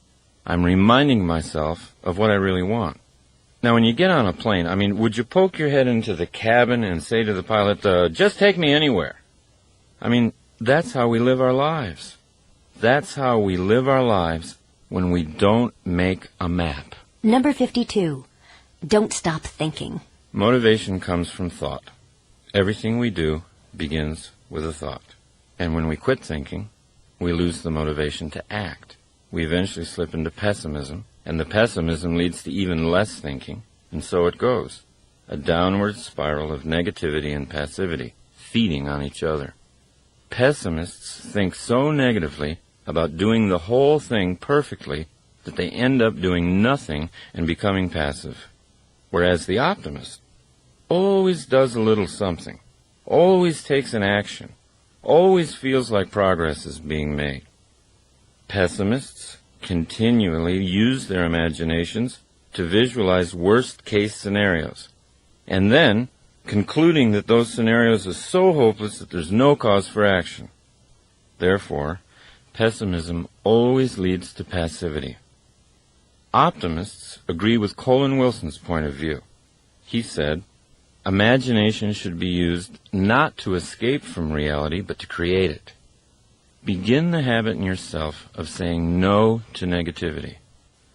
I'm reminding myself of what I really want. Now, when you get on a plane, would you poke your head into the cabin and say to the pilot, just take me anywhere? That's how we live our lives. That's how we live our lives when we don't make a map. Number 52. Don't stop thinking. Motivation comes from thought. Everything we do begins with a thought. And when we quit thinking, we lose the motivation to act. We eventually slip into pessimism and the pessimism leads to even less thinking, and so it goes. A downward spiral of negativity and passivity, feeding on each other. Pessimists think so negatively about doing the whole thing perfectly that they end up doing nothing and becoming passive. Whereas the optimist always does a little something, always takes an action, always feels like progress is being made. Pessimists continually use their imaginations to visualize worst-case scenarios, and then concluding that those scenarios are so hopeless that there's no cause for action. Therefore, pessimism always leads to passivity. Optimists agree with Colin Wilson's point of view. He said, imagination should be used not to escape from reality, but to create it. Begin the habit in yourself of saying no to negativity.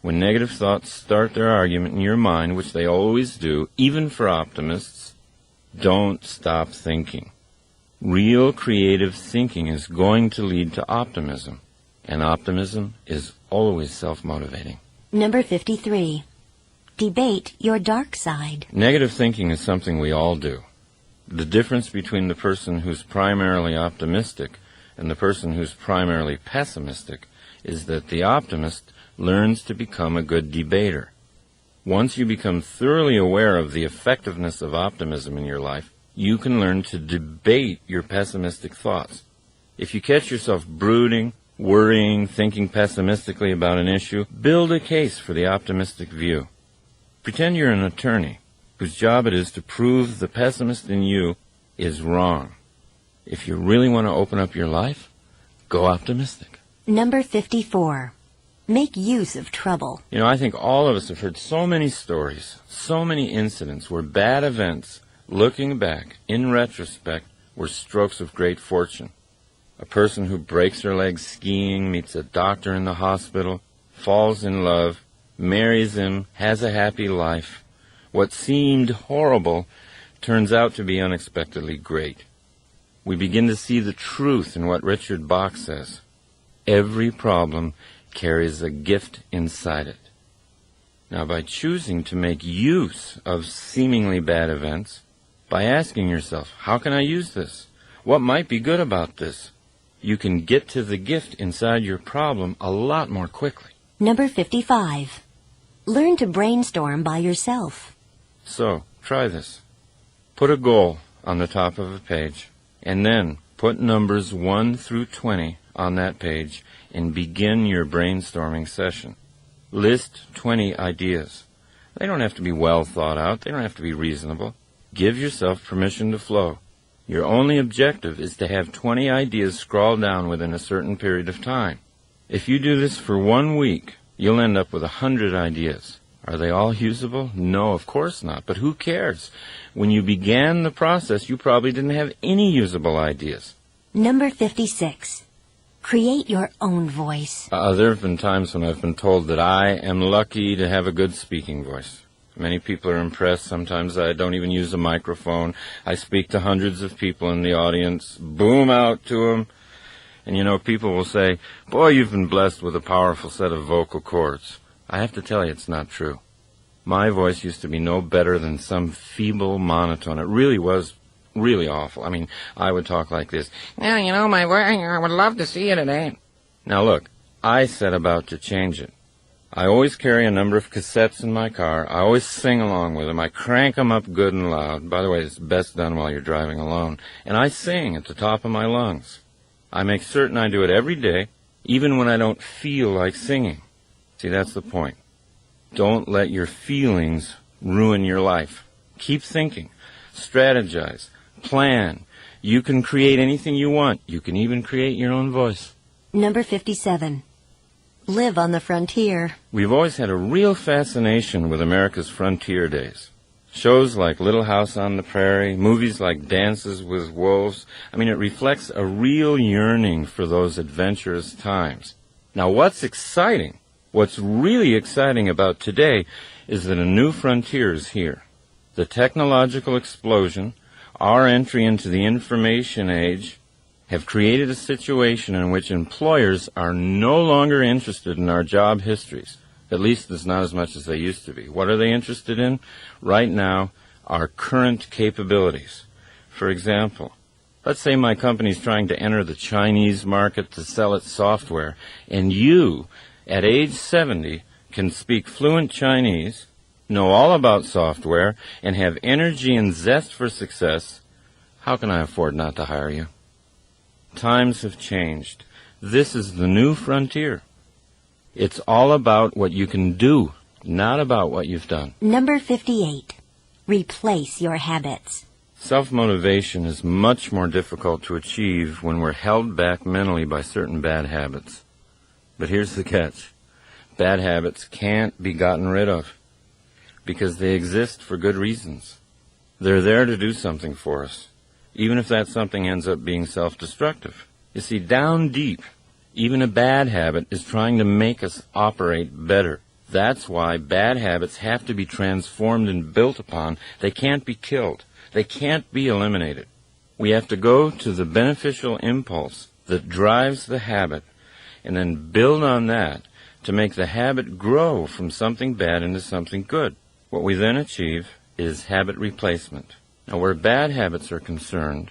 When negative thoughts start their argument in your mind, which they always do, even for optimists, don't stop thinking. Real creative thinking is going to lead to optimism, and optimism is always self-motivating. Number 53. Debate your dark side. Negative thinking is something we all do. The difference between the person who's primarily optimistic and the person who's primarily pessimistic is that the optimist learns to become a good debater. Once you become thoroughly aware of the effectiveness of optimism in your life, you can learn to debate your pessimistic thoughts. If you catch yourself brooding, worrying, thinking pessimistically about an issue, build a case for the optimistic view. Pretend you're an attorney whose job it is to prove the pessimist in you is wrong. If you really want to open up your life, go optimistic. Number 54. Make use of trouble. You know, I think all of us have heard so many stories, so many incidents where bad events, looking back, in retrospect, were strokes of great fortune. A person who breaks her leg skiing, meets a doctor in the hospital, falls in love, marries him, has a happy life. What seemed horrible turns out to be unexpectedly great. We begin to see the truth in what Richard Bach says. Every problem carries a gift inside it. Now, by choosing to make use of seemingly bad events, by asking yourself, how can I use this? What might be good about this? You can get to the gift inside your problem a lot more quickly. Number 55. Learn to brainstorm by yourself. So, try this. Put a goal on the top of a page, and then put numbers 1 through 20 on that page and begin your brainstorming session. List 20 ideas. They don't have to be well thought out. They don't have to be reasonable. Give yourself permission to flow. Your only objective is to have 20 ideas scrawled down within a certain period of time. If you do this for 1 week, you'll end up with 100 ideas. Are they all usable? No, of course not. But who cares? When you began the process, you probably didn't have any usable ideas. Number 56. Create your own voice. There have been times when I've been told that I am lucky to have a good speaking voice. Many people are impressed. Sometimes I don't even use a microphone. I speak to hundreds of people in the audience, boom out to them. And you know, people will say, boy, you've been blessed with a powerful set of vocal cords. I have to tell you, it's not true. My voice used to be no better than some feeble monotone. It really was really awful. I mean, I would talk like this. Now, you know, I would love to see you today. Now, look, I set about to change it. I always carry a number of cassettes in my car. I always sing along with them. I crank them up good and loud. By the way, it's best done while you're driving alone. And I sing at the top of my lungs. I make certain I do it every day, even when I don't feel like singing. See, that's the point. Don't let your feelings ruin your life. Keep thinking. Strategize. Plan. You can create anything you want. You can even create your own voice. Number 57. Live on the frontier. We've always had a real fascination with America's frontier days. Shows like Little House on the Prairie, movies like Dances with Wolves. I mean, it reflects a real yearning for those adventurous times. Now, what's exciting, what's really exciting about today is that a new frontier is here. The technological explosion, our entry into the information age, have created a situation in which employers are no longer interested in our job histories. At least it's not as much as they used to be. What are they interested in? Right now, our current capabilities. For example, let's say my company's trying to enter the Chinese market to sell its software, and you, at age 70, can speak fluent Chinese, know all about software, and have energy and zest for success. How can I afford not to hire you? Times have changed. This is the new frontier. It's all about what you can do, not about what you've done. Number 58. Replace your habits. Self-motivation is much more difficult to achieve when we're held back mentally by certain bad habits. But here's the catch. Bad habits can't be gotten rid of because they exist for good reasons. They're there to do something for us, even if that something ends up being self-destructive. You see, down deep, even a bad habit is trying to make us operate better. That's why bad habits have to be transformed and built upon. They can't be killed. They can't be eliminated. We have to go to the beneficial impulse that drives the habit and then build on that to make the habit grow from something bad into something good. What we then achieve is habit replacement. Now, where bad habits are concerned,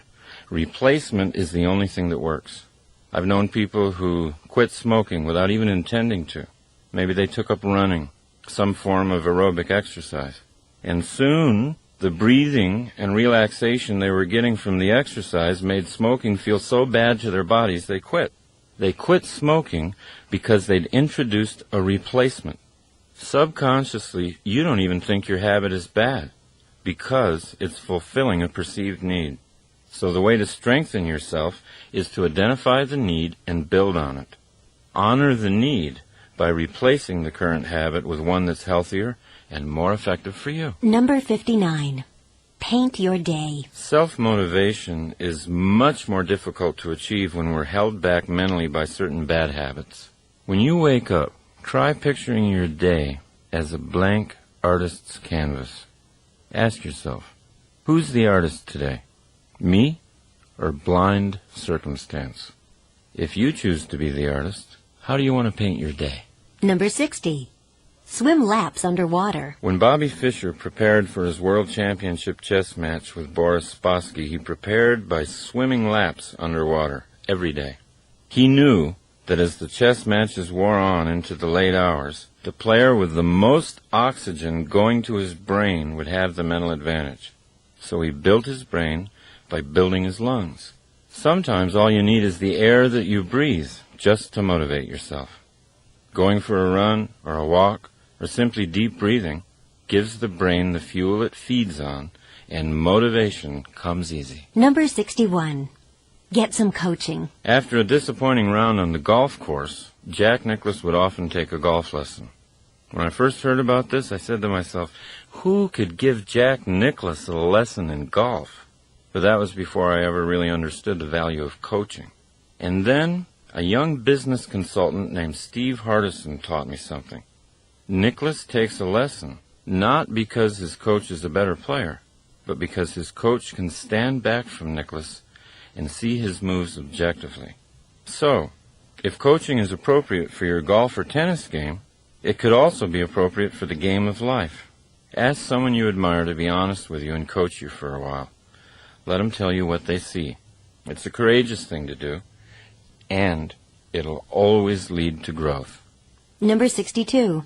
replacement is the only thing that works. I've known people who quit smoking without even intending to. Maybe they took up running, some form of aerobic exercise. And soon, the breathing and relaxation they were getting from the exercise made smoking feel so bad to their bodies they quit. They quit smoking because they'd introduced a replacement. Subconsciously, you don't even think your habit is bad because it's fulfilling a perceived need. So the way to strengthen yourself is to identify the need and build on it. Honor the need by replacing the current habit with one that's healthier and more effective for you. Number 59. Paint your day. Self-motivation is much more difficult to achieve when we're held back mentally by certain bad habits. When you wake up, try picturing your day as a blank artist's canvas. Ask yourself, who's the artist today? Me or blind circumstance? If you choose to be the artist, how do you want to paint your day? Number 60. Swim laps underwater. When Bobby Fischer prepared for his World Championship chess match with Boris Spassky, he prepared by swimming laps underwater every day. He knew that as the chess matches wore on into the late hours, the player with the most oxygen going to his brain would have the mental advantage. So he built his brain by building his lungs. Sometimes all you need is the air that you breathe just to motivate yourself. Going for a run or a walk or simply deep breathing gives the brain the fuel it feeds on, and motivation comes easy. Number 61. Get some coaching. After a disappointing round on the golf course, Jack Nicklaus would often take a golf lesson. When I first heard about this, I said to myself, who could give Jack Nicklaus a lesson in golf? But that was before I ever really understood the value of coaching. And then a young business consultant named Steve Hardison taught me something. Nicklaus takes a lesson, not because his coach is a better player, but because his coach can stand back from Nicklaus and see his moves objectively. So, if coaching is appropriate for your golf or tennis game, it could also be appropriate for the game of life. Ask someone you admire to be honest with you and coach you for a while. Let them tell you what they see. It's a courageous thing to do, and it'll always lead to growth. Number 62.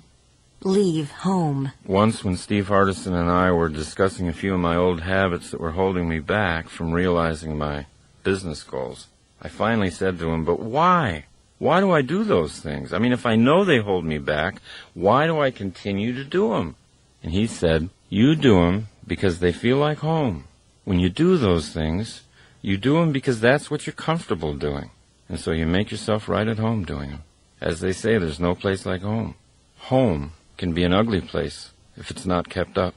Leave home. Once when Steve Hardison and I were discussing a few of my old habits that were holding me back from realizing my business goals, I finally said to him, but why? Why do I do those things? I mean, if I know they hold me back, why do I continue to do them? And he said, you do them because they feel like home. When you do those things, you do them because that's what you're comfortable doing. And so you make yourself right at home doing them. As they say, there's no place like home. Home can be an ugly place if it's not kept up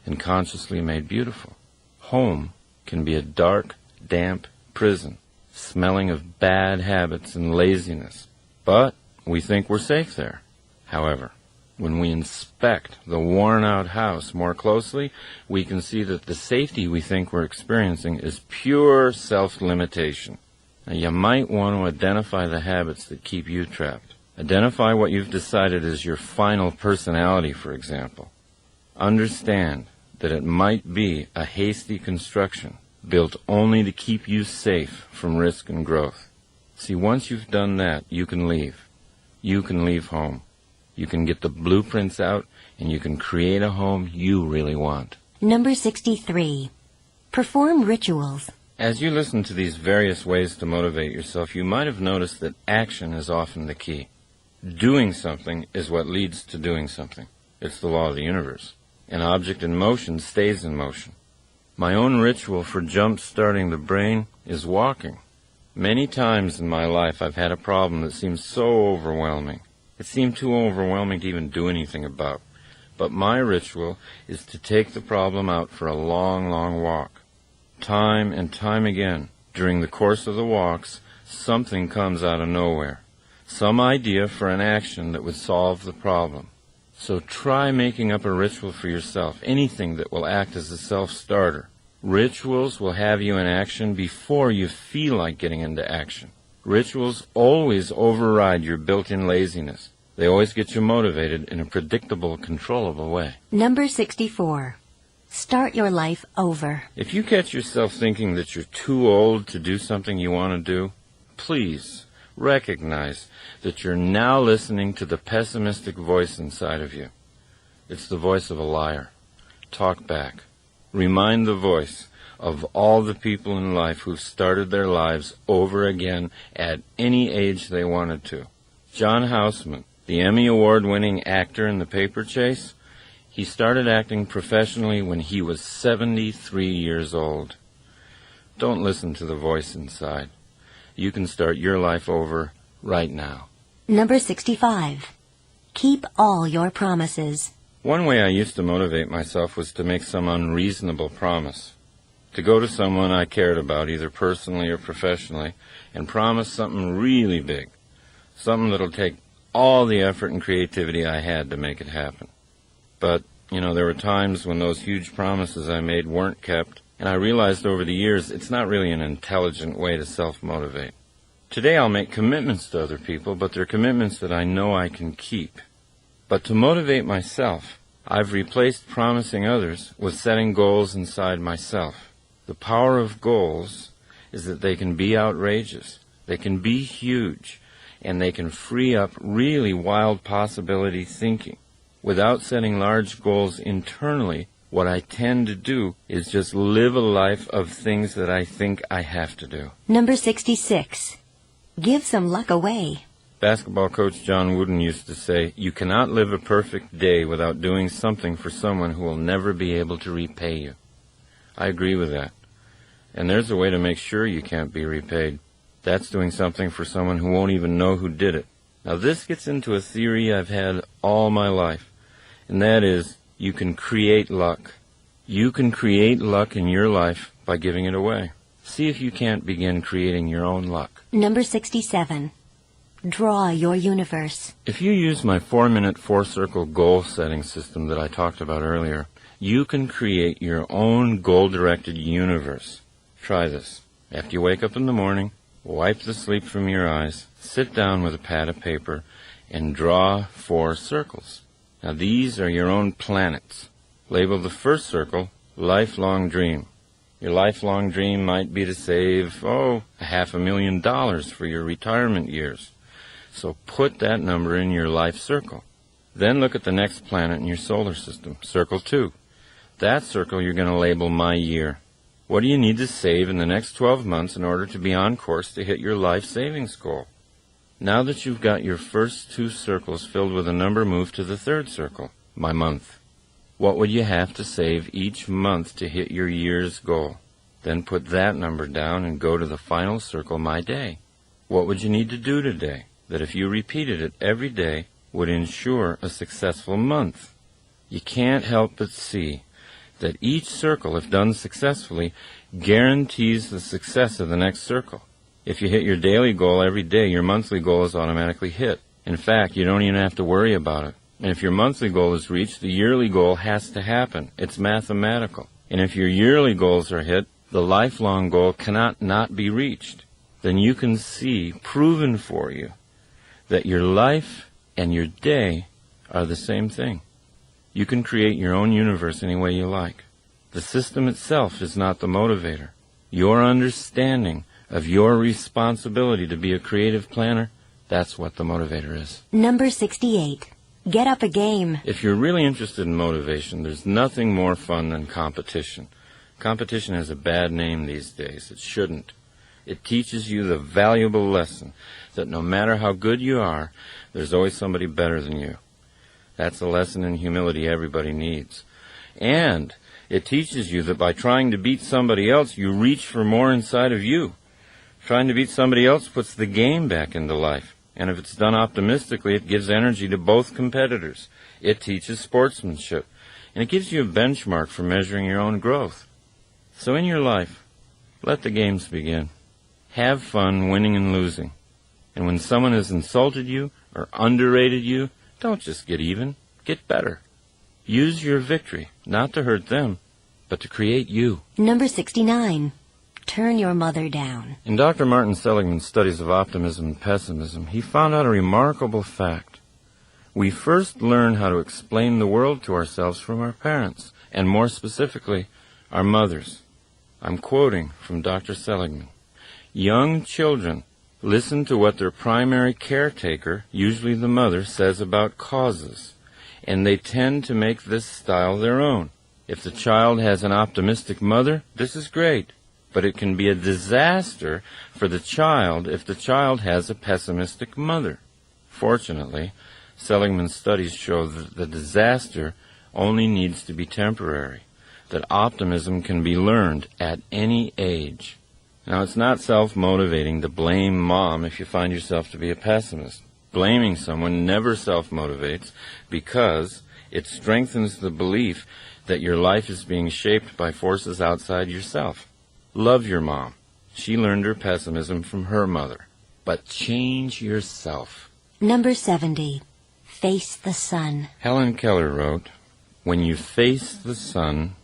and consciously made beautiful. Home can be a dark, damp prison, smelling of bad habits and laziness. But we think we're safe there. However, when we inspect the worn-out house more closely, we can see that the safety we think we're experiencing is pure self-limitation. Now, you might want to identify the habits that keep you trapped. Identify what you've decided is your final personality, for example. Understand that it might be a hasty construction built only to keep you safe from risk and growth. See, once you've done that, you can leave. You can leave home. You can get the blueprints out, and you can create a home you really want. Number 63. Perform rituals. As you listen to these various ways to motivate yourself, you might have noticed that action is often the key. Doing something is what leads to doing something. It's the law of the universe. An object in motion stays in motion. My own ritual for jump-starting the brain is walking. Many times in my life I've had a problem that seemed so overwhelming. It seemed too overwhelming to even do anything about. But my ritual is to take the problem out for a long, long walk. Time and time again, during the course of the walks, something comes out of nowhere. Some idea for an action that would solve the problem. So try making up a ritual for yourself, anything that will act as a self-starter. Rituals will have you in action before you feel like getting into action. Rituals always override your built-in laziness. They always get you motivated in a predictable, controllable way. Number 64. Start your life over. If you catch yourself thinking that you're too old to do something you want to do, please recognize that you're now listening to the pessimistic voice inside of you. It's the voice of a liar. Talk back. Remind the voice of all the people in life who've started their lives over again at any age they wanted to. John Houseman, the Emmy Award-winning actor in The Paper Chase, he started acting professionally when he was 73 years old. Don't listen to the voice inside. You can start your life over right now. Number 65. Keep all your promises. One way I used to motivate myself was to make some unreasonable promise. To go to someone I cared about, either personally or professionally, and promise something really big. Something that'll take all the effort and creativity I had to make it happen. But, there were times when those huge promises I made weren't kept, and I realized over the years it's not really an intelligent way to self-motivate. Today I'll make commitments to other people, but they're commitments that I know I can keep. But to motivate myself, I've replaced promising others with setting goals inside myself. The power of goals is that they can be outrageous, they can be huge, and they can free up really wild possibility thinking. Without setting large goals internally, what I tend to do is just live a life of things that I think I have to do. Number 66. Give some luck away. Basketball coach John Wooden used to say, "You cannot live a perfect day without doing something for someone who will never be able to repay you." I agree with that. And there's a way to make sure you can't be repaid. That's doing something for someone who won't even know who did it. Now this gets into a theory I've had all my life, and that is, you can create luck. You can create luck in your life by giving it away. See if you can't begin creating your own luck. Number 67. Draw your universe. If you use my 4-minute 4-circle goal setting system that I talked about earlier, you can create your own goal-directed universe. Try this. After you wake up in the morning, wipe the sleep from your eyes, sit down with a pad of paper, and draw 4 circles. Now these are your own planets. Label the first circle, lifelong dream. Your lifelong dream might be to save, $500,000 for your retirement years. So put that number in your life circle. Then look at the next planet in your solar system, circle 2. That circle you're going to label my year. What do you need to save in the next 12 months in order to be on course to hit your life savings goal? Now that you've got your first 2 circles filled with a number, move to the third circle, my month. What would you have to save each month to hit your year's goal? Then put that number down and go to the final circle, my day. What would you need to do today that if you repeated it every day would ensure a successful month? You can't help but see that each circle, if done successfully, guarantees the success of the next circle. If you hit your daily goal every day, your monthly goal is automatically hit. In fact, you don't even have to worry about it. And if your monthly goal is reached, the yearly goal has to happen. It's mathematical. And if your yearly goals are hit, the lifelong goal cannot not be reached. Then you can see, proven for you, that your life and your day are the same thing. You can create your own universe any way you like. The system itself is not the motivator. Your understanding of your responsibility to be a creative planner, that's what the motivator is. Number 68. Get up a game. If you're really interested in motivation, there's nothing more fun than competition. Competition has a bad name these days. It shouldn't. It teaches you the valuable lesson that no matter how good you are, there's always somebody better than you. That's a lesson in humility everybody needs. And it teaches you that by trying to beat somebody else, you reach for more inside of you. Trying to beat somebody else puts the game back into life. And if it's done optimistically, it gives energy to both competitors. It teaches sportsmanship. And it gives you a benchmark for measuring your own growth. So in your life, let the games begin. Have fun winning and losing. And when someone has insulted you or underrated you, don't just get even. Get better. Use your victory, not to hurt them, but to create you. Number 69. Turn your mother down. In Dr. Martin Seligman's studies of optimism and pessimism, he found out a remarkable fact. We first learn how to explain the world to ourselves from our parents, and more specifically, our mothers. I'm quoting from Dr. Seligman. Young children listen to what their primary caretaker, usually the mother, says about causes, and they tend to make this style their own. If the child has an optimistic mother, this is great. But it can be a disaster for the child if the child has a pessimistic mother. Fortunately, Seligman's studies show that the disaster only needs to be temporary, that optimism can be learned at any age. Now, it's not self-motivating to blame mom if you find yourself to be a pessimist. Blaming someone never self-motivates because it strengthens the belief that your life is being shaped by forces outside yourself. Love your mom. She learned her pessimism from her mother. But change yourself. Number 70. Face the sun. Helen Keller wrote, "When you face the sun,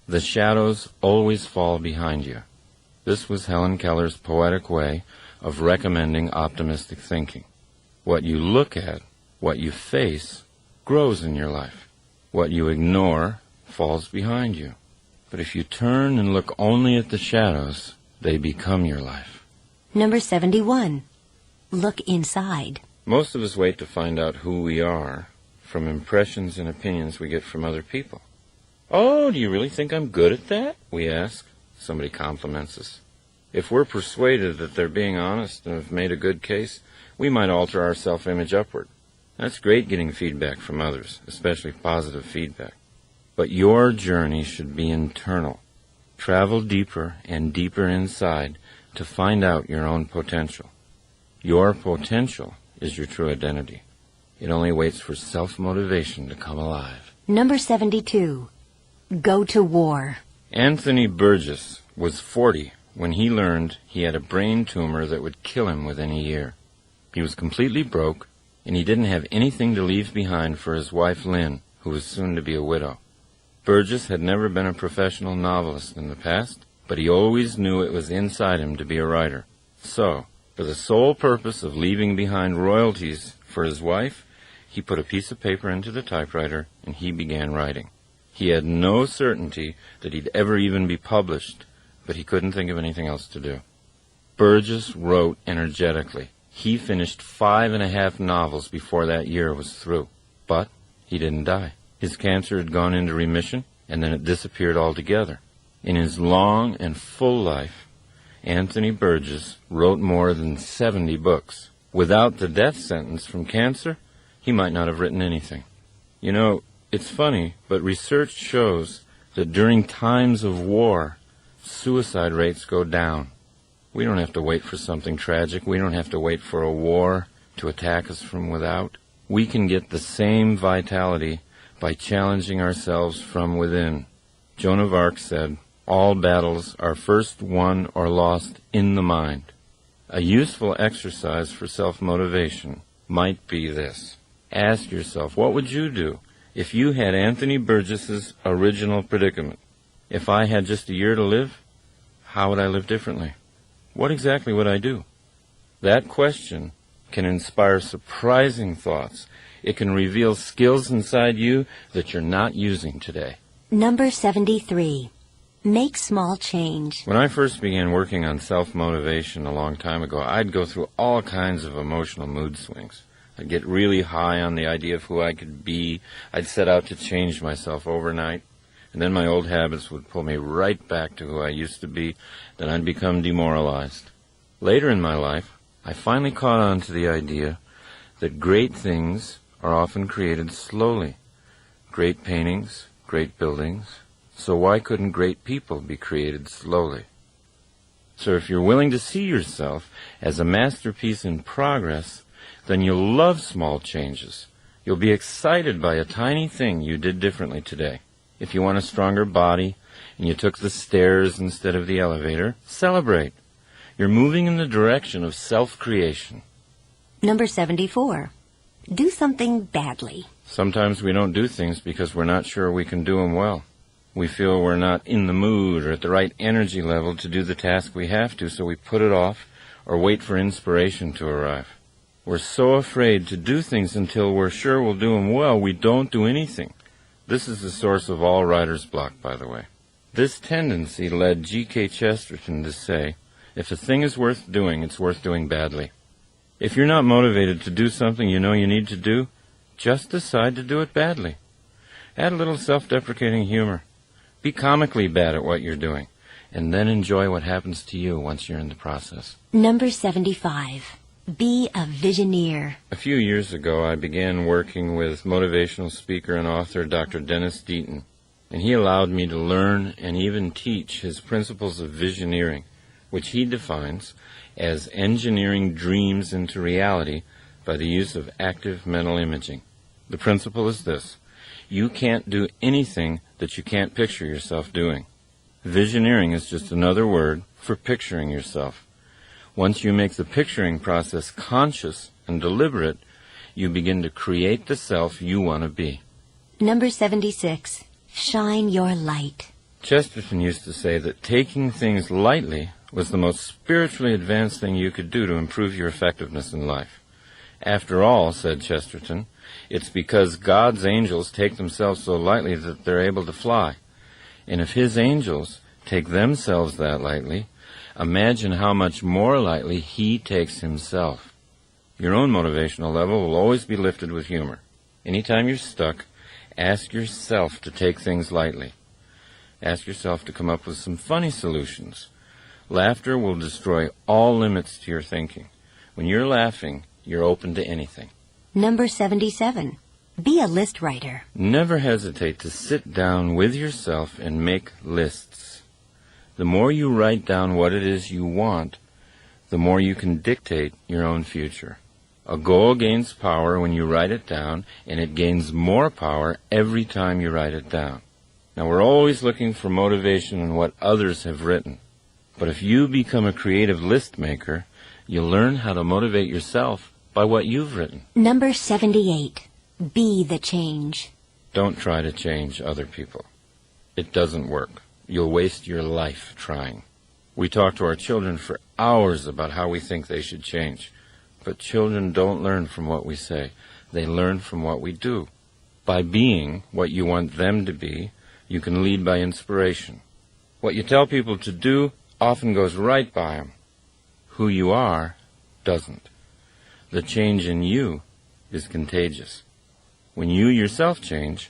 the shadows always fall behind you." This was Helen Keller's poetic way of recommending optimistic thinking. What you look at, what you face, grows in your life. What you ignore falls behind you. But if you turn and look only at the shadows, they become your life. Number 71. Look inside. Most of us wait to find out who we are from impressions and opinions we get from other people. "Oh, do you really think I'm good at that?" we ask. Somebody compliments us. If we're persuaded that they're being honest and have made a good case, we might alter our self-image upward. That's great getting feedback from others, especially positive feedback. But your journey should be internal. Travel deeper and deeper inside to find out your own potential. Your potential is your true identity. It only waits for self-motivation to come alive. Number 72. Go to war. Anthony Burgess was 40 when he learned he had a brain tumor that would kill him within a year. He was completely broke, and he didn't have anything to leave behind for his wife Lynn, who was soon to be a widow. Burgess had never been a professional novelist in the past, but he always knew it was inside him to be a writer. So, for the sole purpose of leaving behind royalties for his wife, he put a piece of paper into the typewriter and he began writing. He had no certainty that he'd ever even be published, but he couldn't think of anything else to do. Burgess wrote energetically. He finished 5.5 novels before that year was through, but he didn't die. His cancer had gone into remission, and then it disappeared altogether. In his long and full life, Anthony Burgess wrote more than 70 books. Without the death sentence from cancer, he might not have written anything. You know, it's funny, but research shows that during times of war, suicide rates go down. We don't have to wait for something tragic. We don't have to wait for a war to attack us from without. We can get the same vitality by challenging ourselves from within. Joan of Arc said, "All battles are first won or lost in the mind." A useful exercise for self-motivation might be this. Ask yourself, what would you do if you had Anthony Burgess's original predicament? If I had just a year to live, how would I live differently? What exactly would I do? That question can inspire surprising thoughts. It can reveal skills inside you that you're not using today. Number 73. Make small change. When I first began working on self-motivation a long time ago, I'd go through all kinds of emotional mood swings. I'd get really high on the idea of who I could be. I'd set out to change myself overnight. And then my old habits would pull me right back to who I used to be. Then I'd become demoralized. Later in my life, I finally caught on to the idea that great things are often created slowly. Great paintings, great buildings. So why couldn't great people be created slowly? So if you're willing to see yourself as a masterpiece in progress, then you'll love small changes. You'll be excited by a tiny thing you did differently today. If you want a stronger body and you took the stairs instead of the elevator, celebrate. You're moving in the direction of self-creation. Number 74. Do something badly. Sometimes we don't do things because we're not sure we can do them well. We feel we're not in the mood or at the right energy level to do the task we have to, so we put it off or wait for inspiration to arrive. We're so afraid to do things until we're sure we'll do them well, we don't do anything. This is the source of all writer's block, by the way. This tendency led G.K. Chesterton to say, if a thing is worth doing, it's worth doing badly. If you're not motivated to do something you know you need to do, just decide to do it badly. Add a little self-deprecating humor. Be comically bad at what you're doing, and then enjoy what happens to you once you're in the process. Number 75. Be a visioneer. A few years ago, I began working with motivational speaker and author Dr. Dennis Deaton, and he allowed me to learn and even teach his principles of visioneering, which he defines as engineering dreams into reality by the use of active mental imaging. The principle is this: you can't do anything that you can't picture yourself doing. Visioneering is just another word for picturing yourself. Once you make the picturing process conscious and deliberate, you begin to create the self you want to be. Number 76. Shine your light. Chesterton used to say that taking things lightly was the most spiritually advanced thing you could do to improve your effectiveness in life. After all, said Chesterton, it's because God's angels take themselves so lightly that they're able to fly. And if his angels take themselves that lightly, imagine how much more lightly he takes himself. Your own motivational level will always be lifted with humor. Anytime you're stuck, ask yourself to take things lightly. Ask yourself to come up with some funny solutions. Laughter will destroy all limits to your thinking. When you're laughing, you're open to anything. Number 77. Be a list writer. Never hesitate to sit down with yourself and make lists. The more you write down what it is you want, the more you can dictate your own future. A goal gains power when you write it down, and it gains more power every time you write it down. Now, we're always looking for motivation in what others have written. But if you become a creative list maker, you'll learn how to motivate yourself by what you've written. Number 78. Be the change. Don't try to change other people. It doesn't work. You'll waste your life trying. We talk to our children for hours about how we think they should change. But children don't learn from what we say. They learn from what we do. By being what you want them to be, you can lead by inspiration. What you tell people to do often goes right by them. Who you are doesn't. The change in you is contagious. When you yourself change,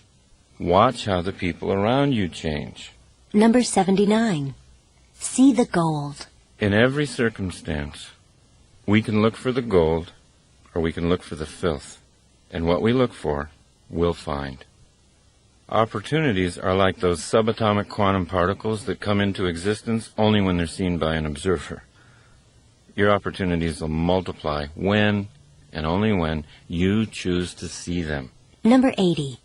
watch how the people around you change. Number 79. See the gold. In every circumstance, we can look for the gold or we can look for the filth. And what we look for, we'll find. Opportunities are like those subatomic quantum particles that come into existence only when they're seen by an observer. Your opportunities will multiply when and only when you choose to see them. Number 80.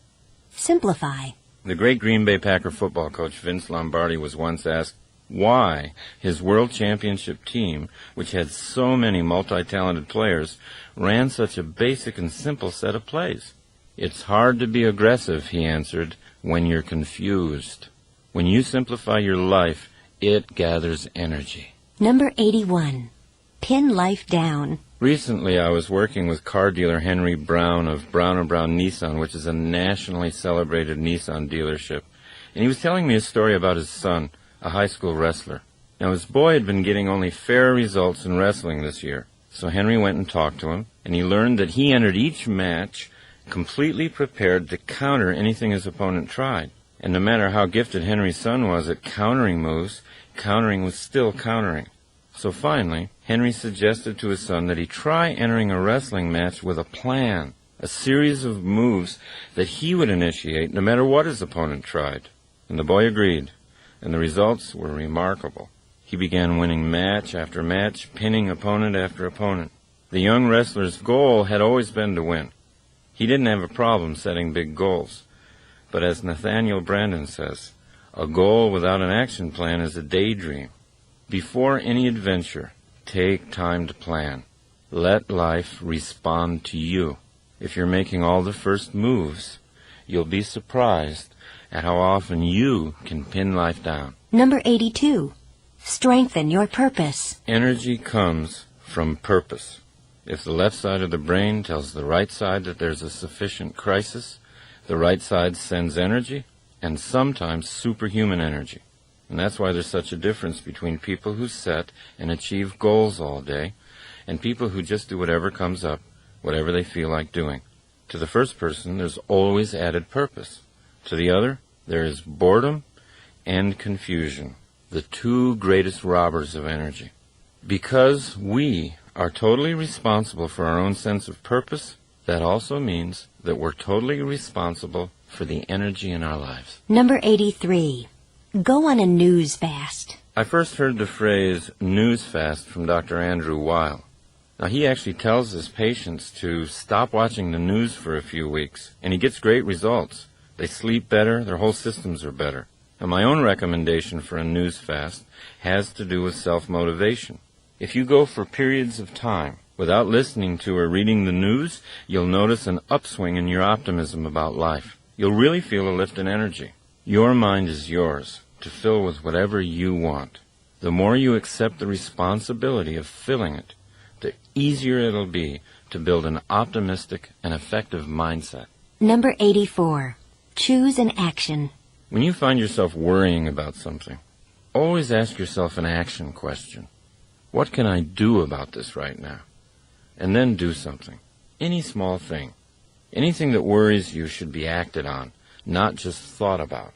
Simplify. The great Green Bay Packer football coach Vince Lombardi was once asked why his world championship team, which had so many multi-talented players, ran such a basic and simple set of plays. It's hard to be aggressive, he answered, when you're confused. When you simplify your life, it gathers energy. Number 81. Pin life down. Recently, I was working with car dealer Henry Brown of Brown & Brown Nissan, which is a nationally celebrated Nissan dealership. And he was telling me a story about his son, a high school wrestler. Now, his boy had been getting only fair results in wrestling this year. So Henry went and talked to him, and he learned that he entered each match completely prepared to counter anything his opponent tried. And no matter how gifted Henry's son was at countering moves, countering was still countering. So finally, Henry suggested to his son that he try entering a wrestling match with a plan, a series of moves that he would initiate no matter what his opponent tried. And the boy agreed, and the results were remarkable. He began winning match after match, pinning opponent after opponent. The young wrestler's goal had always been to win. He didn't have a problem setting big goals. But as Nathaniel Brandon says, a goal without an action plan is a daydream. Before any adventure, take time to plan. Let life respond to you. If you're making all the first moves, you'll be surprised at how often you can pin life down. Number 82. Strengthen your purpose. Energy comes from purpose. If the left side of the brain tells the right side that there's a sufficient crisis, the right side sends energy, and sometimes superhuman energy. And that's why there's such a difference between people who set and achieve goals all day and people who just do whatever comes up, whatever they feel like doing. To the first person, there's always added purpose. To the other, there is boredom and confusion, the two greatest robbers of energy. Because we are totally responsible for our own sense of purpose, that also means that we're totally responsible for the energy in our lives. Number 83. Go on a news fast. I first heard the phrase news fast from Dr. Andrew Weil. Now, he actually tells his patients to stop watching the news for a few weeks, and he gets great results. They sleep better, their whole systems are better. And my own recommendation for a news fast has to do with self-motivation. If you go for periods of time without listening to or reading the news, you'll notice an upswing in your optimism about life. You'll really feel a lift in energy. Your mind is yours to fill with whatever you want. The more you accept the responsibility of filling it, the easier it'll be to build an optimistic and effective mindset. Number 84. Choose an action. When you find yourself worrying about something, always ask yourself an action question. What can I do about this right now? And then do something. Any small thing. Anything that worries you should be acted on, not just thought about.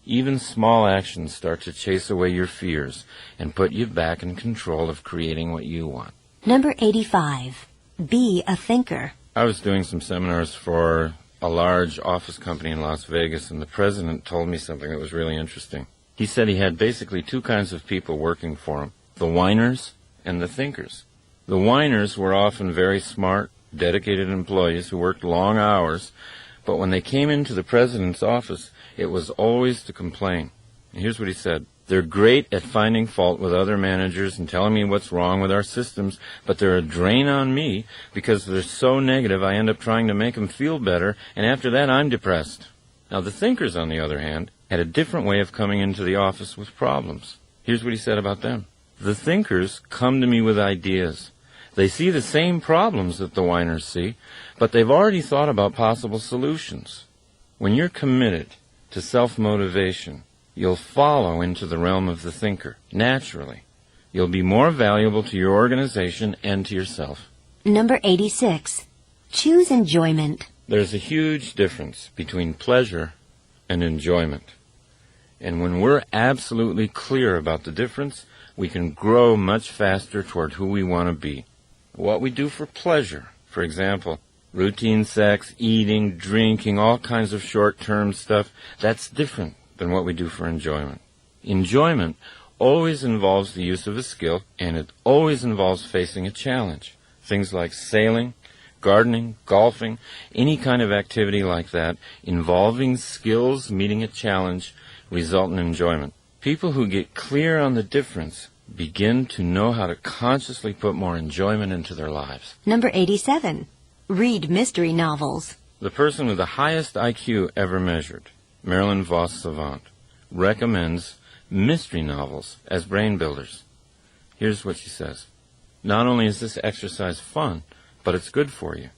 Even small actions start to chase away your fears and put you back in control of creating what you want. Number 85. Be a thinker. I was doing some seminars for a large office company in Las Vegas, and the president told me something that was really interesting. He said he had basically two kinds of people working for him, the whiners and the thinkers. The whiners were often very smart, dedicated employees who worked long hours, but when they came into the president's office, it was always to complain. And here's what he said. They're great at finding fault with other managers and telling me what's wrong with our systems, but they're a drain on me because they're so negative I end up trying to make them feel better, and after that I'm depressed. Now the thinkers, on the other hand, had a different way of coming into the office with problems. Here's what he said about them. The thinkers come to me with ideas. They see the same problems that the whiners see, but they've already thought about possible solutions. When you're committed to self-motivation, you'll follow into the realm of the thinker, naturally. You'll be more valuable to your organization and to yourself. Number 86. Choose enjoyment. There's a huge difference between pleasure and enjoyment. And when we're absolutely clear about the difference, we can grow much faster toward who we want to be. What we do for pleasure, for example, routine sex, eating, drinking, all kinds of short-term stuff, that's different than what we do for enjoyment. Enjoyment always involves the use of a skill, and it always involves facing a challenge. Things like sailing, gardening, golfing, any kind of activity like that involving skills meeting a challenge result in enjoyment. People who get clear on the difference begin to know how to consciously put more enjoyment into their lives. Number 87. Read mystery novels. The person with the highest IQ ever measured, Marilyn Vos Savant, recommends mystery novels as brain builders. Here's what she says. Not only is this exercise fun, but it's good for you.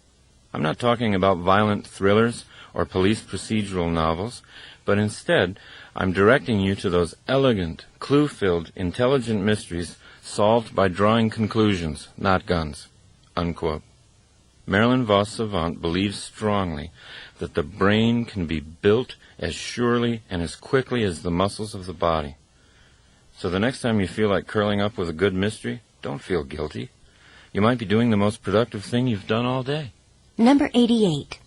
I'm not talking about violent thrillers or police procedural novels, but instead, I'm directing you to those elegant, clue-filled, intelligent mysteries solved by drawing conclusions, not guns." Unquote. Marilyn Vos Savant believes strongly that the brain can be built as surely and as quickly as the muscles of the body. So the next time you feel like curling up with a good mystery, don't feel guilty. You might be doing the most productive thing you've done all day. Number 88.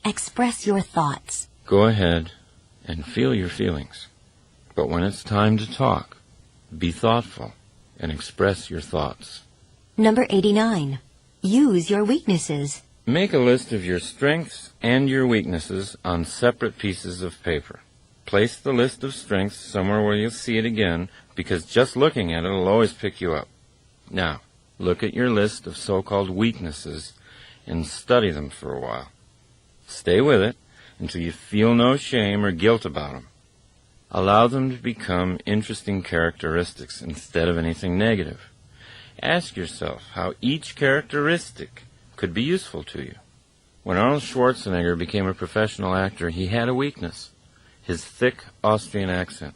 Express your thoughts. Go ahead and feel your feelings. But when it's time to talk, be thoughtful and express your thoughts. Number 89. Use your weaknesses. Make a list of your strengths and your weaknesses on separate pieces of paper. Place the list of strengths somewhere where you'll see it again, because just looking at it will always pick you up. Now, look at your list of so-called weaknesses and study them for a while. Stay with it until you feel no shame or guilt about them. Allow them to become interesting characteristics instead of anything negative. Ask yourself how each characteristic could be useful to you. When Arnold Schwarzenegger became a professional actor, he had a weakness: his thick Austrian accent.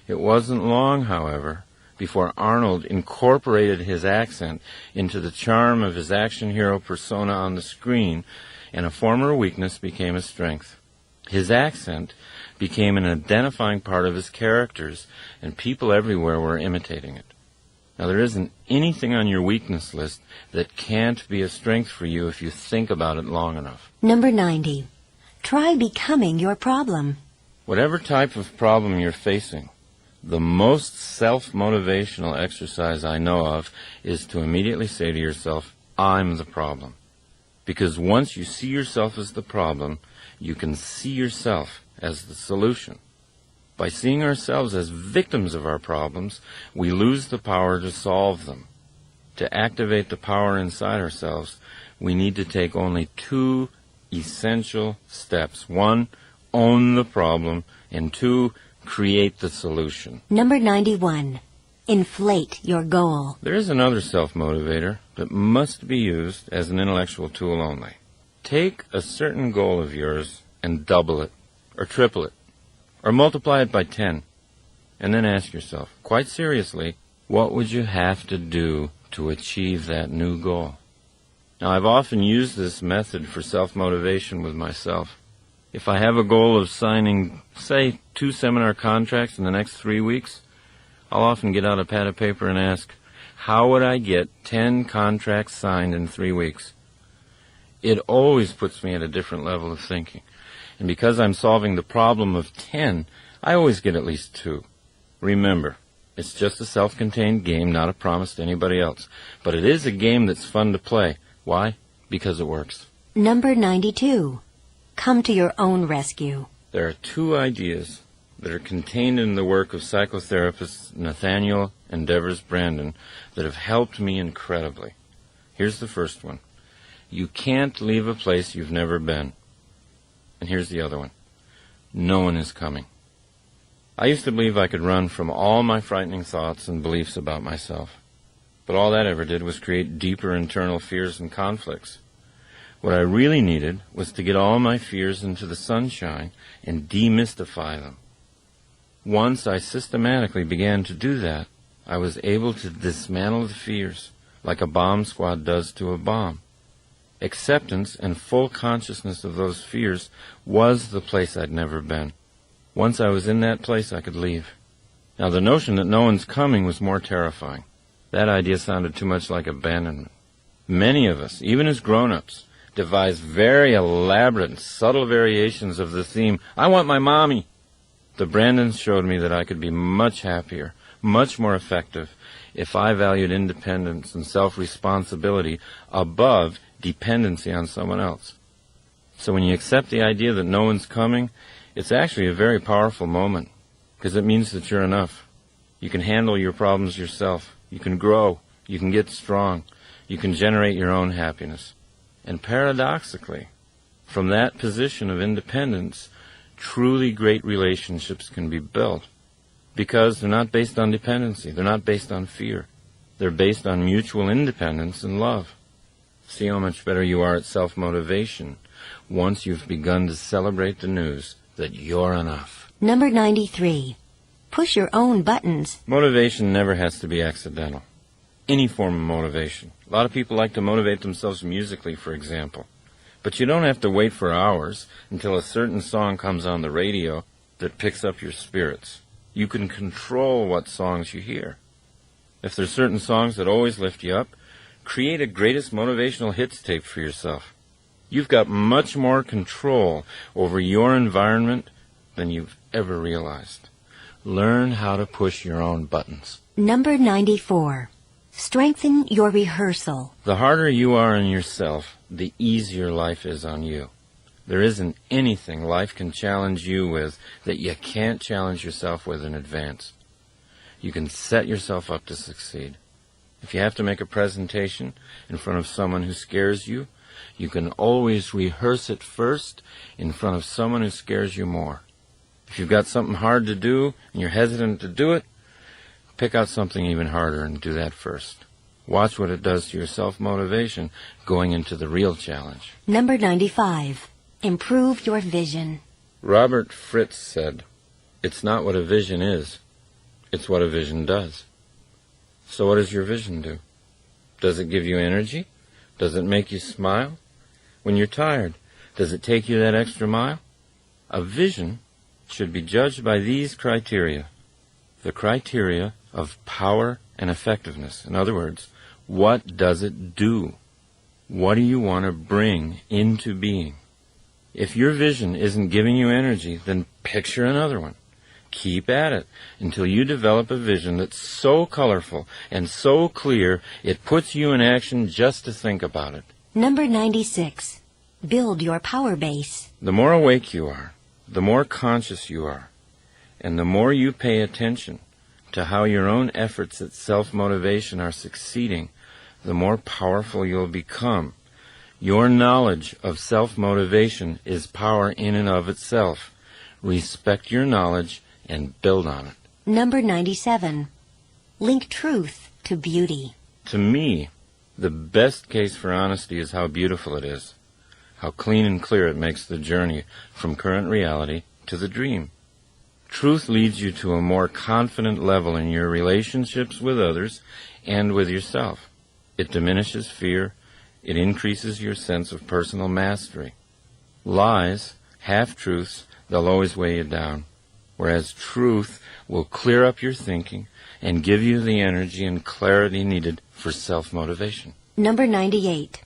It wasn't long, however, before Arnold incorporated his accent into the charm of his action hero persona on the screen, and a former weakness became a strength. His accent became an identifying part of his characters, and people everywhere were imitating it. Now, there isn't anything on your weakness list that can't be a strength for you if you think about it long enough. Number 90. Try becoming your problem. Whatever type of problem you're facing, the most self-motivational exercise I know of is to immediately say to yourself, "I'm the problem." Because once you see yourself as the problem, you can see yourself as the solution. By seeing ourselves as victims of our problems, we lose the power to solve them. To activate the power inside ourselves, we need to take only two essential steps. One, own the problem, and two, create the solution. Number 91. Inflate your goal. There is another self-motivator that must be used as an intellectual tool only. Take a certain goal of yours and double it, or triple it, or multiply it by 10, and then ask yourself, quite seriously, what would you have to do to achieve that new goal? Now, I've often used this method for self-motivation with myself. If I have a goal of signing, say, 2 seminar contracts in the next 3 weeks, I'll often get out a pad of paper and ask, how would I get 10 contracts signed in 3 weeks? It always puts me at a different level of thinking. And because I'm solving the problem of 10, I always get at least 2. Remember, it's just a self-contained game, not a promise to anybody else. But it is a game that's fun to play. Why? Because it works. Number 92. Come to your own rescue. There are 2 ideas that are contained in the work of psychotherapists Nathaniel and Devers Brandon that have helped me incredibly. Here's the first one. You can't leave a place you've never been. And here's the other one. No one is coming. I used to believe I could run from all my frightening thoughts and beliefs about myself. But all that ever did was create deeper internal fears and conflicts. What I really needed was to get all my fears into the sunshine and demystify them. Once I systematically began to do that, I was able to dismantle the fears like a bomb squad does to a bomb. Acceptance and full consciousness of those fears was the place I'd never been. Once I was in that place, I could leave. Now, the notion that no one's coming was more terrifying. That idea sounded too much like abandonment. Many of us, even as grown-ups, devise very elaborate and subtle variations of the theme, "I want my mommy." The Brandons showed me that I could be much happier, much more effective, if I valued independence and self-responsibility above dependency on someone else. So when you accept the idea that no one's coming, it's actually a very powerful moment, because it means that you're enough. You can handle your problems yourself. You can grow. You can get strong. You can generate your own happiness. And paradoxically, from that position of independence, truly great relationships can be built, because they're not based on dependency. They're not based on fear. They're based on mutual independence and love. See how much better you are at self-motivation once you've begun to celebrate the news that you're enough. Number 93. Push your own buttons. Motivation never has to be accidental. Any form of motivation. A lot of people like to motivate themselves musically, for example. But you don't have to wait for hours until a certain song comes on the radio that picks up your spirits. You can control what songs you hear. If there's certain songs that always lift you up, create a greatest motivational hits tape for yourself. You've got much more control over your environment than you've ever realized. Learn how to push your own buttons. Number 94. Strengthen your rehearsal. The harder you are on yourself, the easier life is on you. There isn't anything life can challenge you with that you can't challenge yourself with in advance. You can set yourself up to succeed. If you have to make a presentation in front of someone who scares you, you can always rehearse it first in front of someone who scares you more. If you've got something hard to do and you're hesitant to do it, pick out something even harder and do that first. Watch what it does to your self-motivation going into the real challenge. Number 95. Improve your vision. Robert Fritz said, "It's not what a vision is, it's what a vision does." So what does your vision do? Does it give you energy? Does it make you smile? When you're tired, does it take you that extra mile? A vision should be judged by these criteria. The criteria of power and effectiveness. In other words, what does it do? What do you want to bring into being? If your vision isn't giving you energy, then picture another one. Keep at it until you develop a vision that's so colorful and so clear it puts you in action just to think about it. Number 96. Build your power base. The more awake you are, the more conscious you are, and the more you pay attention to how your own efforts at self-motivation are succeeding, the more powerful you'll become. Your knowledge of self-motivation is power in and of itself. Respect your knowledge and build on it. Number 97. Link truth to beauty. To me, the best case for honesty is how beautiful it is, how clean and clear it makes the journey from current reality to the dream. Truth leads you to a more confident level in your relationships with others and with yourself. It diminishes fear. It increases your sense of personal mastery. Lies, half-truths, they'll always weigh you down, whereas truth will clear up your thinking and give you the energy and clarity needed for self-motivation. Number 98.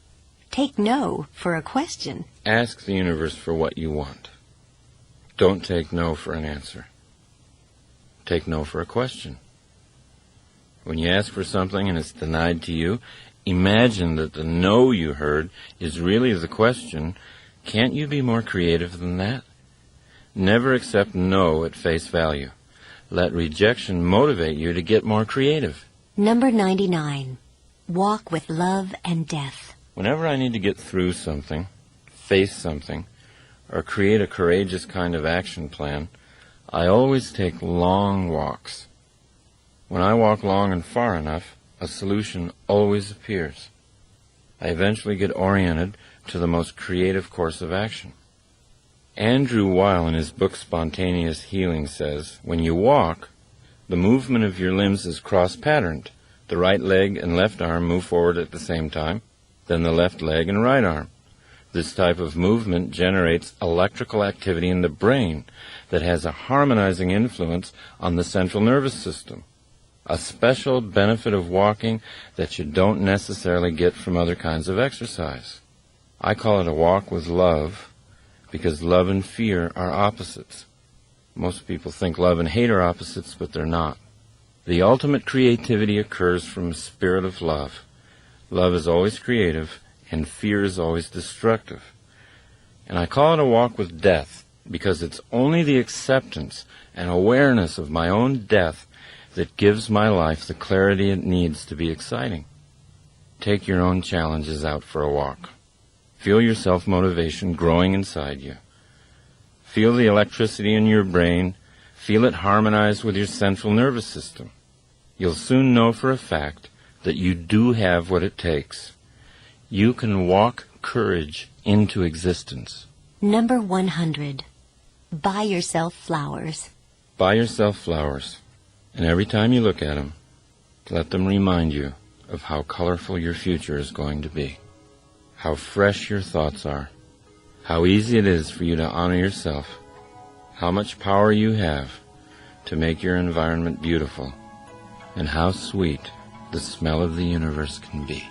Take no for a question. Ask the universe for what you want. Don't take no for an answer. Take no for a question. When you ask for something and it's denied to you, imagine that the no you heard is really the question. Can't you be more creative than that? Never accept no at face value. Let rejection motivate you to get more creative. Number 99. Walk with love and death. Whenever I need to get through something, face something, or create a courageous kind of action plan, I always take long walks. When I walk long and far enough, a solution always appears. I eventually get oriented to the most creative course of action. Andrew Weil in his book Spontaneous Healing says, when you walk, the movement of your limbs is cross-patterned. The right leg and left arm move forward at the same time, then the left leg and right arm. This type of movement generates electrical activity in the brain that has a harmonizing influence on the central nervous system. A special benefit of walking that you don't necessarily get from other kinds of exercise. I call it a walk with love because love and fear are opposites. Most people think love and hate are opposites, but they're not. The ultimate creativity occurs from a spirit of love. Love is always creative, and fear is always destructive. And I call it a walk with death because it's only the acceptance and awareness of my own death that gives my life the clarity it needs to be exciting. Take your own challenges out for a walk. Feel your self-motivation growing inside you. Feel the electricity in your brain. Feel it harmonize with your central nervous system. You'll soon know for a fact that you do have what it takes. You can walk courage into existence. Number 100. Buy yourself flowers. Buy yourself flowers, and every time you look at them, let them remind you of how colorful your future is going to be, how fresh your thoughts are, how easy it is for you to honor yourself, how much power you have to make your environment beautiful, and how sweet the smell of the universe can be.